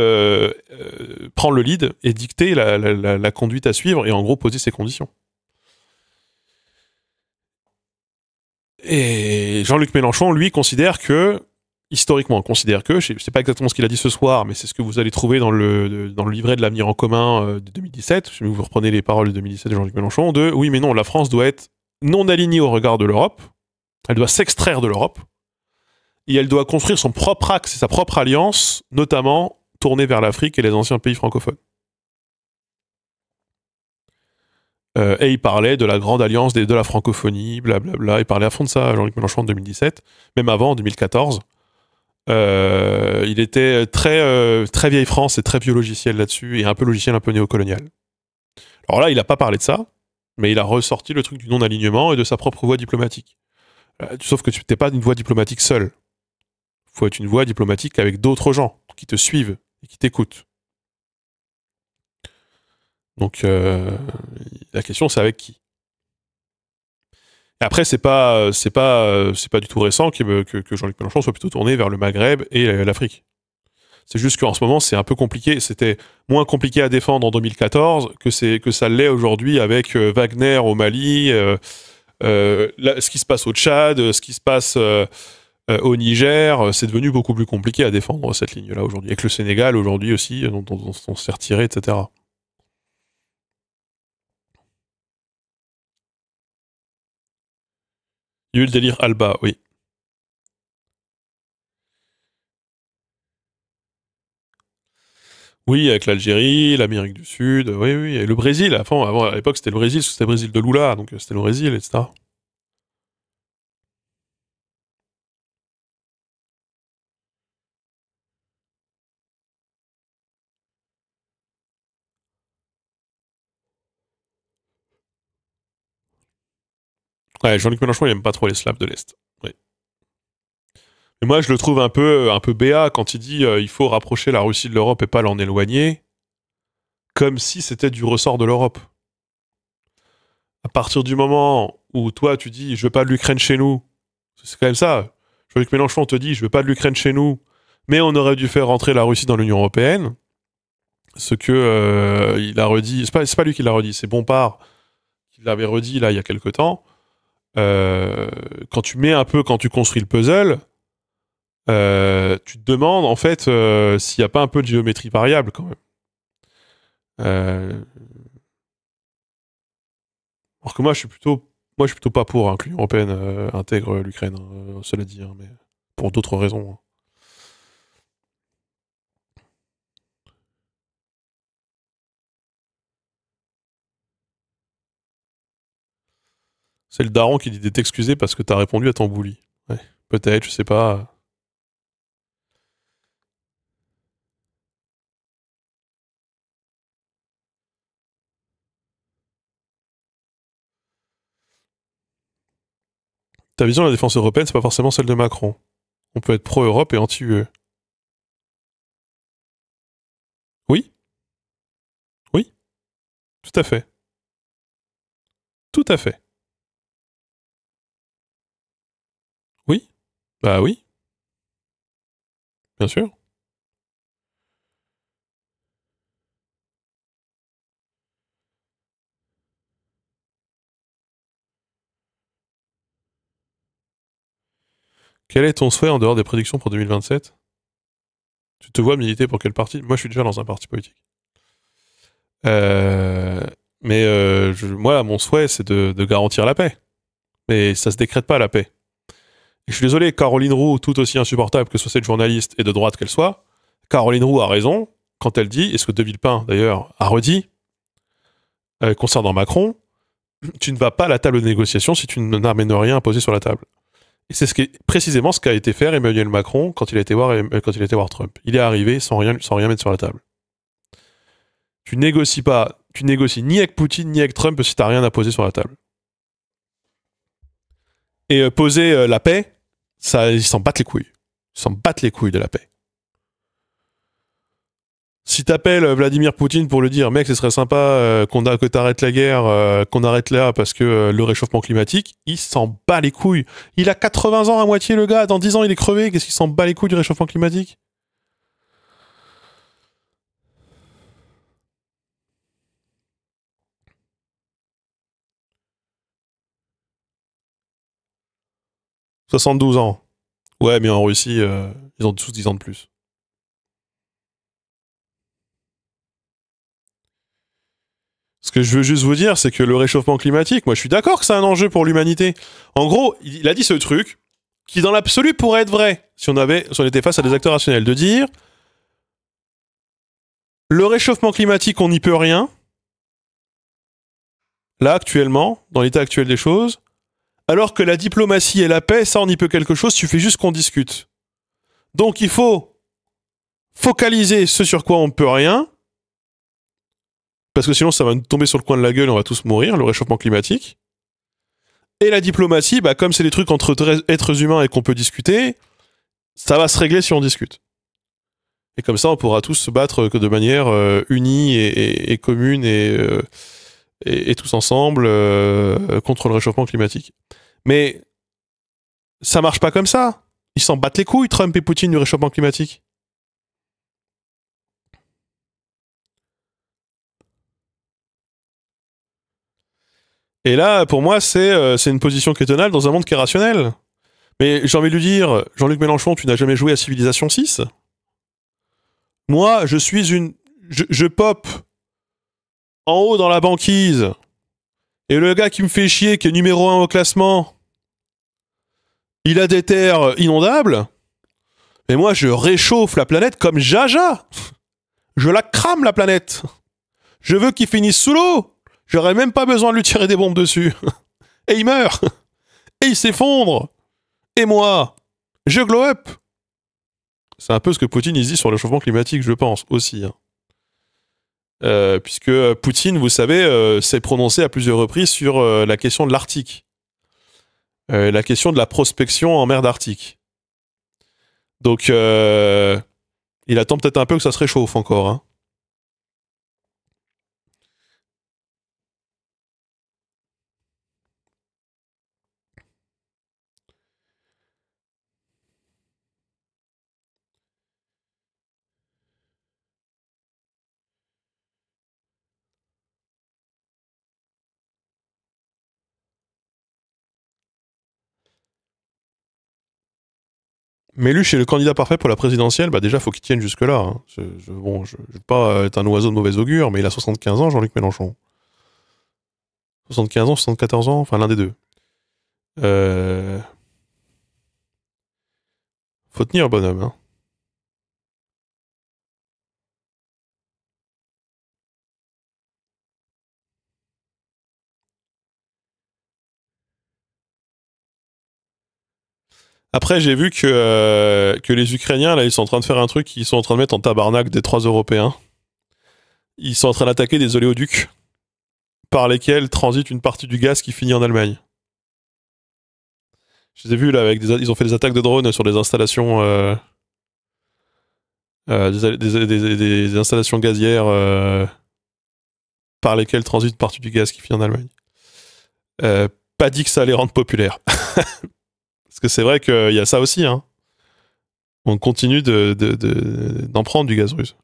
prendre le lead et dicter la conduite à suivre et en gros poser ses conditions. Et Jean-Luc Mélenchon, lui, historiquement, considère que, je sais pas exactement ce qu'il a dit ce soir, mais c'est ce que vous allez trouver dans le livret de l'avenir en commun de 2017, si vous reprenez les paroles de 2017 de Jean-Luc Mélenchon, de oui mais non, la France doit être non alignée au regard de l'Europe, elle doit s'extraire de l'Europe, et elle doit construire son propre axe et sa propre alliance, notamment tournée vers l'Afrique et les anciens pays francophones. Et il parlait de la grande alliance de la francophonie, blablabla. Il parlait à fond de ça, Jean-Luc Mélenchon, en 2017, même avant, en 2014. Il était très vieille France et très vieux logiciel là-dessus, et un peu logiciel un peu néocolonial. Alors là, il n'a pas parlé de ça, mais il a ressorti le truc du non-alignement et de sa propre voie diplomatique. Sauf que tu n'es pas une voie diplomatique seule. Il faut être une voie diplomatique avec d'autres gens qui te suivent et qui t'écoutent. Donc la question, c'est avec qui. Et après, c'est pas du tout récent que Jean-Luc Mélenchon soit plutôt tourné vers le Maghreb et l'Afrique. C'est juste qu'en ce moment, c'est un peu compliqué. C'était moins compliqué à défendre en 2014 que ça l'est aujourd'hui avec Wagner au Mali, ce qui se passe au Tchad, ce qui se passe au Niger. C'est devenu beaucoup plus compliqué à défendre cette ligne-là aujourd'hui. Avec le Sénégal aujourd'hui aussi, dont on s'est retiré, etc. Il y a eu le délire Alba, oui. Oui, avec l'Algérie, l'Amérique du Sud, oui, oui, et le Brésil. Avant à l'époque, c'était le Brésil, c'était le Brésil de Lula, donc c'était le Brésil, etc. Ouais, Jean-Luc Mélenchon, il aime pas trop les Slaves de l'Est. Oui. Mais moi, je le trouve un peu béat quand il dit il faut rapprocher la Russie de l'Europe et pas l'en éloigner, comme si c'était du ressort de l'Europe. À partir du moment où toi, tu dis je veux pas de l'Ukraine chez nous, c'est quand même ça. Jean-Luc Mélenchon te dit je veux pas de l'Ukraine chez nous, mais on aurait dû faire rentrer la Russie dans l'Union européenne. Ce que il a redit, c'est pas lui qui l'a redit, c'est Bompard qui l'avait redit là il y a quelque temps. Quand tu construis le puzzle, tu te demandes en fait s'il n'y a pas un peu de géométrie variable quand même. Euh, alors que moi je suis plutôt pas pour que l'Union européenne intègre l'Ukraine, cela dit, hein, mais pour d'autres raisons, hein. C'est le daron qui dit de t'excuser parce que t'as répondu à ton bouli. Ouais, peut-être, je sais pas. Ta vision de la défense européenne, c'est pas forcément celle de Macron. On peut être pro-Europe et anti-UE. Oui, oui, tout à fait. Tout à fait. Oui, bah oui, bien sûr. Quel est ton souhait en dehors des prédictions pour 2027? Tu te vois militer pour quel parti? Moi, je suis déjà dans un parti politique. Euh, mais moi, mon souhait, c'est de garantir la paix. Mais ça se décrète pas, la paix. Et je suis désolé, Caroline Roux, tout aussi insupportable que soit cette journaliste et de droite qu'elle soit, Caroline Roux a raison quand elle dit, et ce que De Villepin, d'ailleurs, a redit, concernant Macron, tu ne vas pas à la table de négociation si tu n'amènes rien à poser sur la table. Et c'est précisément ce qu'a été faire Emmanuel Macron quand il a été voir Trump. Il est arrivé sans rien mettre sur la table. Tu négocies pas tu négocies ni avec Poutine ni avec Trump si t'as rien à poser sur la table. Et poser la paix, ça, ils s'en battent les couilles. Ils s'en battent les couilles de la paix. Si t'appelles Vladimir Poutine pour lui dire, mec, ce serait sympa que t'arrêtes la guerre, qu'on arrête là parce que le réchauffement climatique, il s'en bat les couilles. Il a 80 ans à moitié, le gars. Dans 10 ans, il est crevé. Qu'est-ce qu'il s'en bat les couilles du réchauffement climatique? « 72 ans. Ouais, mais en Russie, ils ont tous 10 ans de plus. Ce que je veux juste vous dire, c'est que le réchauffement climatique, moi je suis d'accord que c'est un enjeu pour l'humanité. En gros, il a dit ce truc qui dans l'absolu pourrait être vrai si on était face à des acteurs rationnels, de dire le réchauffement climatique, on n'y peut rien. Là, actuellement, dans l'état actuel des choses, alors que la diplomatie et la paix, ça on y peut quelque chose, il suffit juste qu'on discute. Donc il faut focaliser ce sur quoi on ne peut rien, parce que sinon ça va nous tomber sur le coin de la gueule, on va tous mourir, le réchauffement climatique. Et la diplomatie, bah, comme c'est des trucs entre êtres humains et qu'on peut discuter, ça va se régler si on discute. Et comme ça, on pourra tous se battre que de manière unie et commune et tous ensemble contre le réchauffement climatique. Mais ça marche pas comme ça. Ils s'en battent les couilles, Trump et Poutine, du réchauffement climatique. Et là, pour moi, c'est une position qui est tenable dans un monde qui est rationnel. Mais j'ai envie de lui dire, Jean-Luc Mélenchon, tu n'as jamais joué à Civilisation 6? Moi, je suis une... Je pop en haut dans la banquise. Et le gars qui me fait chier, qui est numéro 1 au classement, il a des terres inondables. Mais moi, je réchauffe la planète comme Jaja. Je la crame, la planète. Je veux qu'il finisse sous l'eau. J'aurais même pas besoin de lui tirer des bombes dessus. Et il meurt. Et il s'effondre. Et moi, je glow up. C'est un peu ce que Poutine il dit sur le changement climatique, je pense, aussi. Hein. Puisque Poutine, vous savez, s'est prononcé à plusieurs reprises sur la question de l'Arctique. La question de la prospection en mer d'Arctique. Donc, il attend peut-être un peu que ça se réchauffe encore. Hein. Méluche est le candidat parfait pour la présidentielle, bah déjà, faut qu'il tienne jusque-là. Hein. Bon, je veux pas être un oiseau de mauvais augure, mais il a 75 ans, Jean-Luc Mélenchon. 75 ans, 74 ans, enfin l'un des deux. Faut tenir, bonhomme. Hein. Après, j'ai vu que les Ukrainiens, là, ils sont en train de faire un truc, ils sont en train de mettre en tabarnak des 3 Européens. Ils sont en train d'attaquer des oléoducs par lesquels transite une partie du gaz qui finit en Allemagne. Je les ai vus là, ils ont fait des attaques de drones sur des installations, des installations gazières par lesquelles transite une partie du gaz qui finit en Allemagne. Pas dit que ça allait rendre populaire. Parce que c'est vrai qu'il y a ça aussi. Hein. On continue d'en prendre du gaz russe.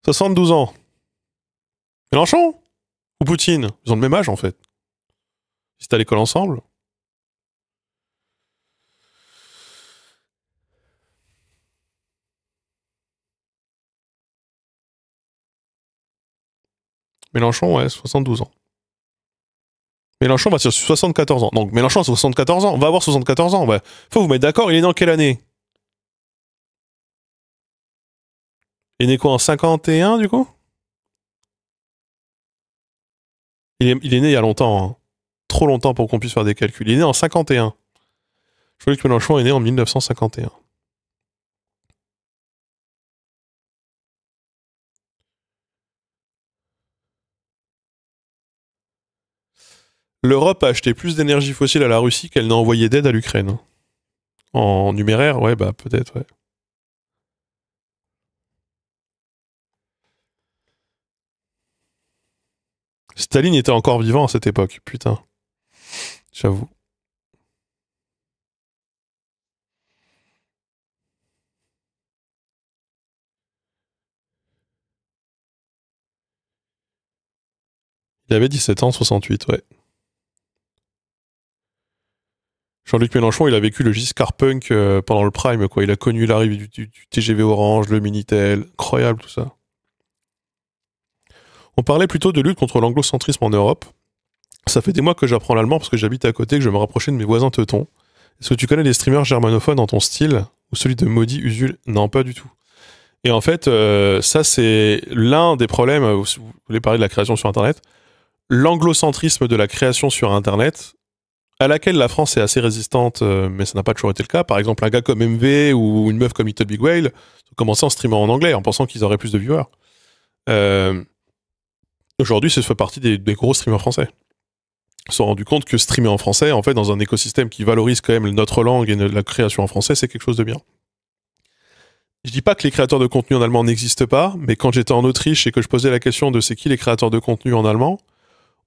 « 72 ans. Mélenchon ou Poutine? Ils ont le même âge en fait. Ils étaient à l'école ensemble. Mélenchon, ouais, 72 ans. Mélenchon va sur 74 ans. Donc Mélenchon a 74 ans. On va avoir 74 ans. Ouais. Faut vous mettre d'accord. Il est né en quelle année? Il est né quoi en 51 du coup? Il est né il y a longtemps, hein. Trop longtemps pour qu'on puisse faire des calculs. Il est né en 51. Jean-Luc Mélenchon est né en 1951. L'Europe a acheté plus d'énergie fossile à la Russie qu'elle n'a envoyé d'aide à l'Ukraine. En numéraire, ouais, bah peut-être, ouais. Staline était encore vivant à cette époque, putain. J'avoue. Il avait 17 ans, 68, ouais. Jean-Luc Mélenchon, il a vécu le Giscard Punk pendant le Prime, quoi. Il a connu l'arrivée du TGV Orange, le Minitel. Incroyable, tout ça. On parlait plutôt de lutte contre l'anglocentrisme en Europe. Ça fait des mois que j'apprends l'allemand parce que j'habite à côté, que je me rapprochais de mes voisins teutons. Est-ce que tu connais des streamers germanophones dans ton style? Ou celui de Maudit Usul? Non, pas du tout. Et en fait, ça, c'est l'un des problèmes, si vous voulez parler de la création sur Internet, l'anglocentrisme de la création sur Internet, à laquelle la France est assez résistante, mais ça n'a pas toujours été le cas. Par exemple, un gars comme MV ou une meuf comme Little Big Whale ont commencé en streamant en anglais, en pensant qu'ils auraient plus de viewers. Euh, Aujourd'hui, ça fait partie des gros streamers français. Ils se sont rendus compte que streamer en français, en fait, dans un écosystème qui valorise quand même notre langue et la création en français, c'est quelque chose de bien. Je dis pas que les créateurs de contenu en allemand n'existent pas, mais quand j'étais en Autriche et que je posais la question de c'est qui les créateurs de contenu en allemand,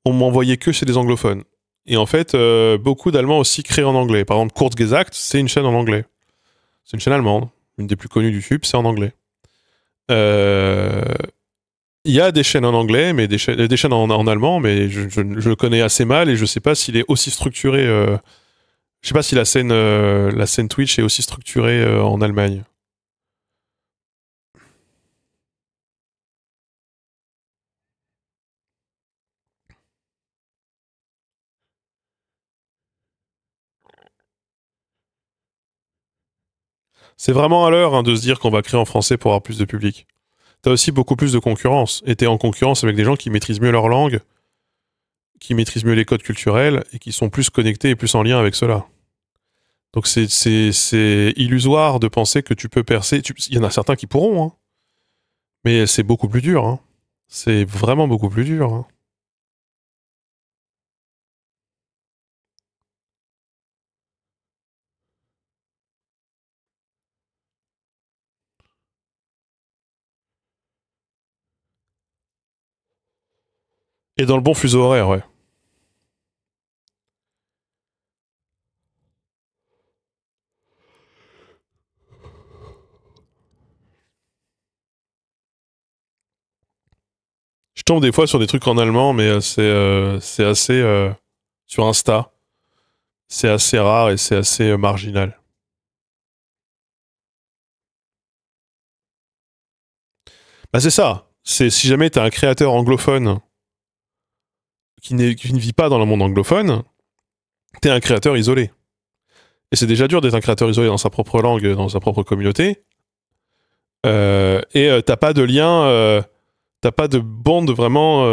on m'envoyait que chez des anglophones. Et en fait, beaucoup d'Allemands aussi créent en anglais. Par exemple, Kurzgesagt, c'est une chaîne en anglais. C'est une chaîne allemande. Une des plus connues du YouTube, c'est en anglais. Euh, Il y a des chaînes en anglais, mais des chaînes en allemand, mais je le connais assez mal et je sais pas s'il est aussi structuré. Je sais pas si la scène Twitch est aussi structurée en Allemagne. C'est vraiment à l'heure de se dire qu'on va créer en français pour avoir plus de public. T'as aussi beaucoup plus de concurrence. Et t'es en concurrence avec des gens qui maîtrisent mieux leur langue, qui maîtrisent mieux les codes culturels et qui sont plus connectés et plus en lien avec cela. Donc c'est illusoire de penser que tu peux percer. Il y en a certains qui pourront, hein, mais c'est beaucoup plus dur. Hein. C'est vraiment beaucoup plus dur. Hein. Et dans le bon fuseau horaire, ouais. Je tombe des fois sur des trucs en allemand, mais c'est assez sur Insta. C'est assez rare et c'est assez marginal. Bah c'est ça. C'est si jamais t'es un créateur anglophone qui ne vit pas dans le monde anglophone, t'es un créateur isolé. Et c'est déjà dur d'être un créateur isolé dans sa propre langue, dans sa propre communauté. T'as pas de lien, t'as pas de bond vraiment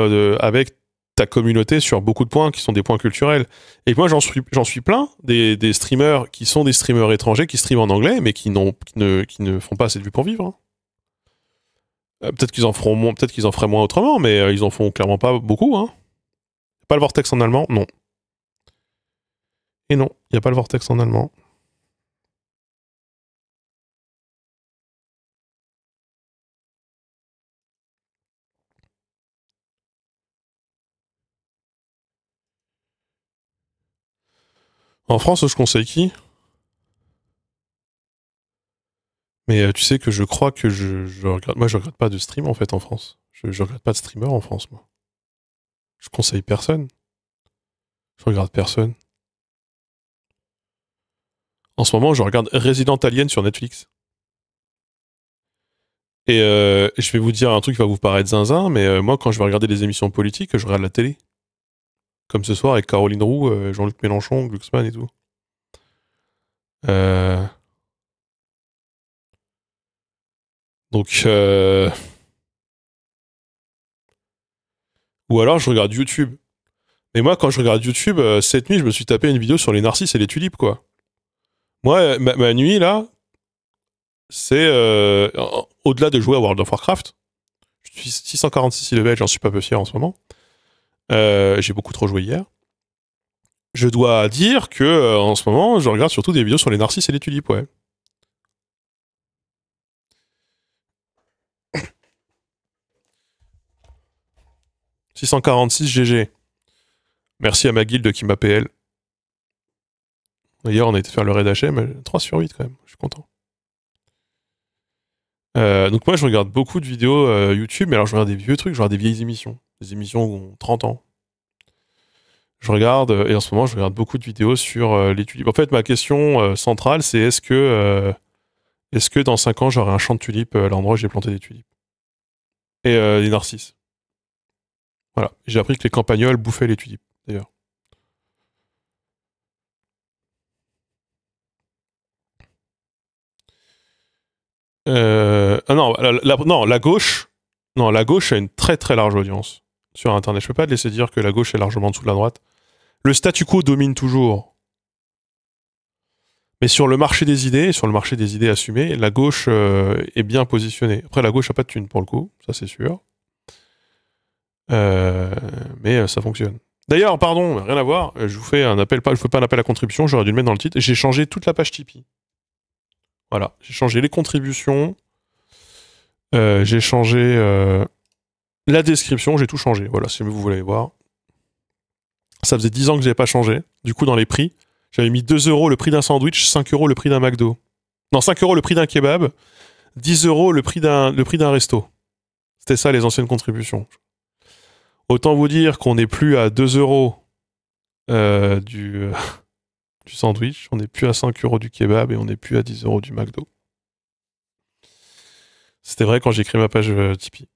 avec ta communauté sur beaucoup de points qui sont des points culturels. Et moi, j'en suis plein des streamers qui sont des streamers étrangers qui streament en anglais, mais qui ne font pas assez de vues pour vivre. Hein. Peut-être qu'ils en feront moins, peut-être qu'ils en feraient moins autrement, mais ils en font clairement pas beaucoup. Hein. Pas le vortex en allemand, non. Et non, il y a pas le vortex en allemand. En France, je conseille qui? Mais tu sais que je crois que je regrette pas de stream en fait en France. Je regrette pas de streamer en France, moi. Je conseille personne. Je regarde personne. En ce moment, je regarde Resident Alien sur Netflix. Et je vais vous dire un truc qui va vous paraître zinzin, mais moi, quand je vais regarder des émissions politiques, je regarde la télé. Comme ce soir avec Caroline Roux, Jean-Luc Mélenchon, Glucksmann et tout. Euh, donc, ou alors je regarde YouTube. Et moi, quand je regarde YouTube, cette nuit, je me suis tapé une vidéo sur les narcisses et les tulipes, quoi. Moi, ma nuit, là, c'est... au-delà de jouer à World of Warcraft, je suis 646 level, j'en suis pas peu fier en ce moment. J'ai beaucoup trop joué hier. Je dois dire que, en ce moment, je regarde surtout des vidéos sur les narcisses et les tulipes, ouais. « 646 GG. Merci à ma guilde qui m'appelle. D'ailleurs, on a été faire le raid HM, 3 sur 8 quand même, je suis content. Donc moi, je regarde beaucoup de vidéos YouTube, mais alors je regarde des vieux trucs, je regarde des vieilles émissions. Des émissions qui ont 30 ans. Je regarde, et en ce moment, je regarde beaucoup de vidéos sur les tulipes. En fait, ma question centrale, c'est est-ce que dans 5 ans, j'aurai un champ de tulipes à l'endroit où j'ai planté des tulipes? Et des narcisses. Voilà. J'ai appris que les campagnols bouffaient les tulipes, d'ailleurs. Ah non, non, la gauche... Non, la gauche a une très très large audience sur Internet. Je peux pas te laisser dire que la gauche est largement en dessous de la droite. Le statu quo domine toujours. Mais sur le marché des idées assumées, la gauche est bien positionnée. Après, la gauche a pas de thune pour le coup, ça c'est sûr. Mais ça fonctionne. D'ailleurs, pardon, rien à voir, je vous fais un appel, je fais pas un appel à contribution, j'aurais dû le mettre dans le titre. J'ai changé toute la page Tipeee. Voilà, j'ai changé les contributions, j'ai changé la description, j'ai tout changé. Voilà, si vous voulez voir. Ça faisait 10 ans que j'avais pas changé. Du coup, dans les prix, j'avais mis 2 euros le prix d'un sandwich, 5 euros le prix d'un McDo. Non, 5 euros le prix d'un kebab, 10 euros le prix d'un resto. C'était ça les anciennes contributions. Autant vous dire qu'on n'est plus à 2 euros du sandwich, on n'est plus à 5 euros du kebab et on n'est plus à 10 euros du McDo. C'était vrai quand j'ai créé ma page Tipeee.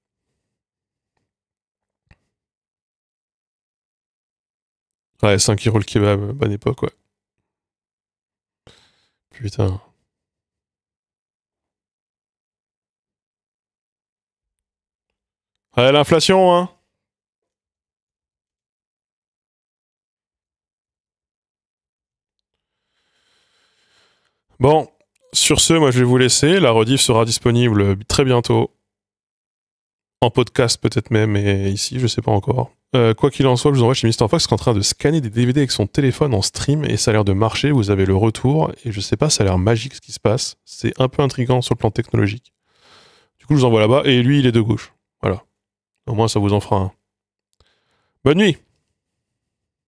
Ouais, 5 euros le kebab, bonne époque, ouais. Putain. Ouais, l'inflation, hein. Bon, sur ce, moi je vais vous laisser. La rediff sera disponible très bientôt. En podcast peut-être même, et ici, je sais pas encore. Quoi qu'il en soit, je vous envoie chez Mr. Fox qui est en train de scanner des DVD avec son téléphone en stream et ça a l'air de marcher. Vous avez le retour et je sais pas, ça a l'air magique ce qui se passe. C'est un peu intriguant sur le plan technologique. Du coup, je vous envoie là-bas et lui, il est de gauche. Voilà. Au moins, ça vous en fera un. Bonne nuit!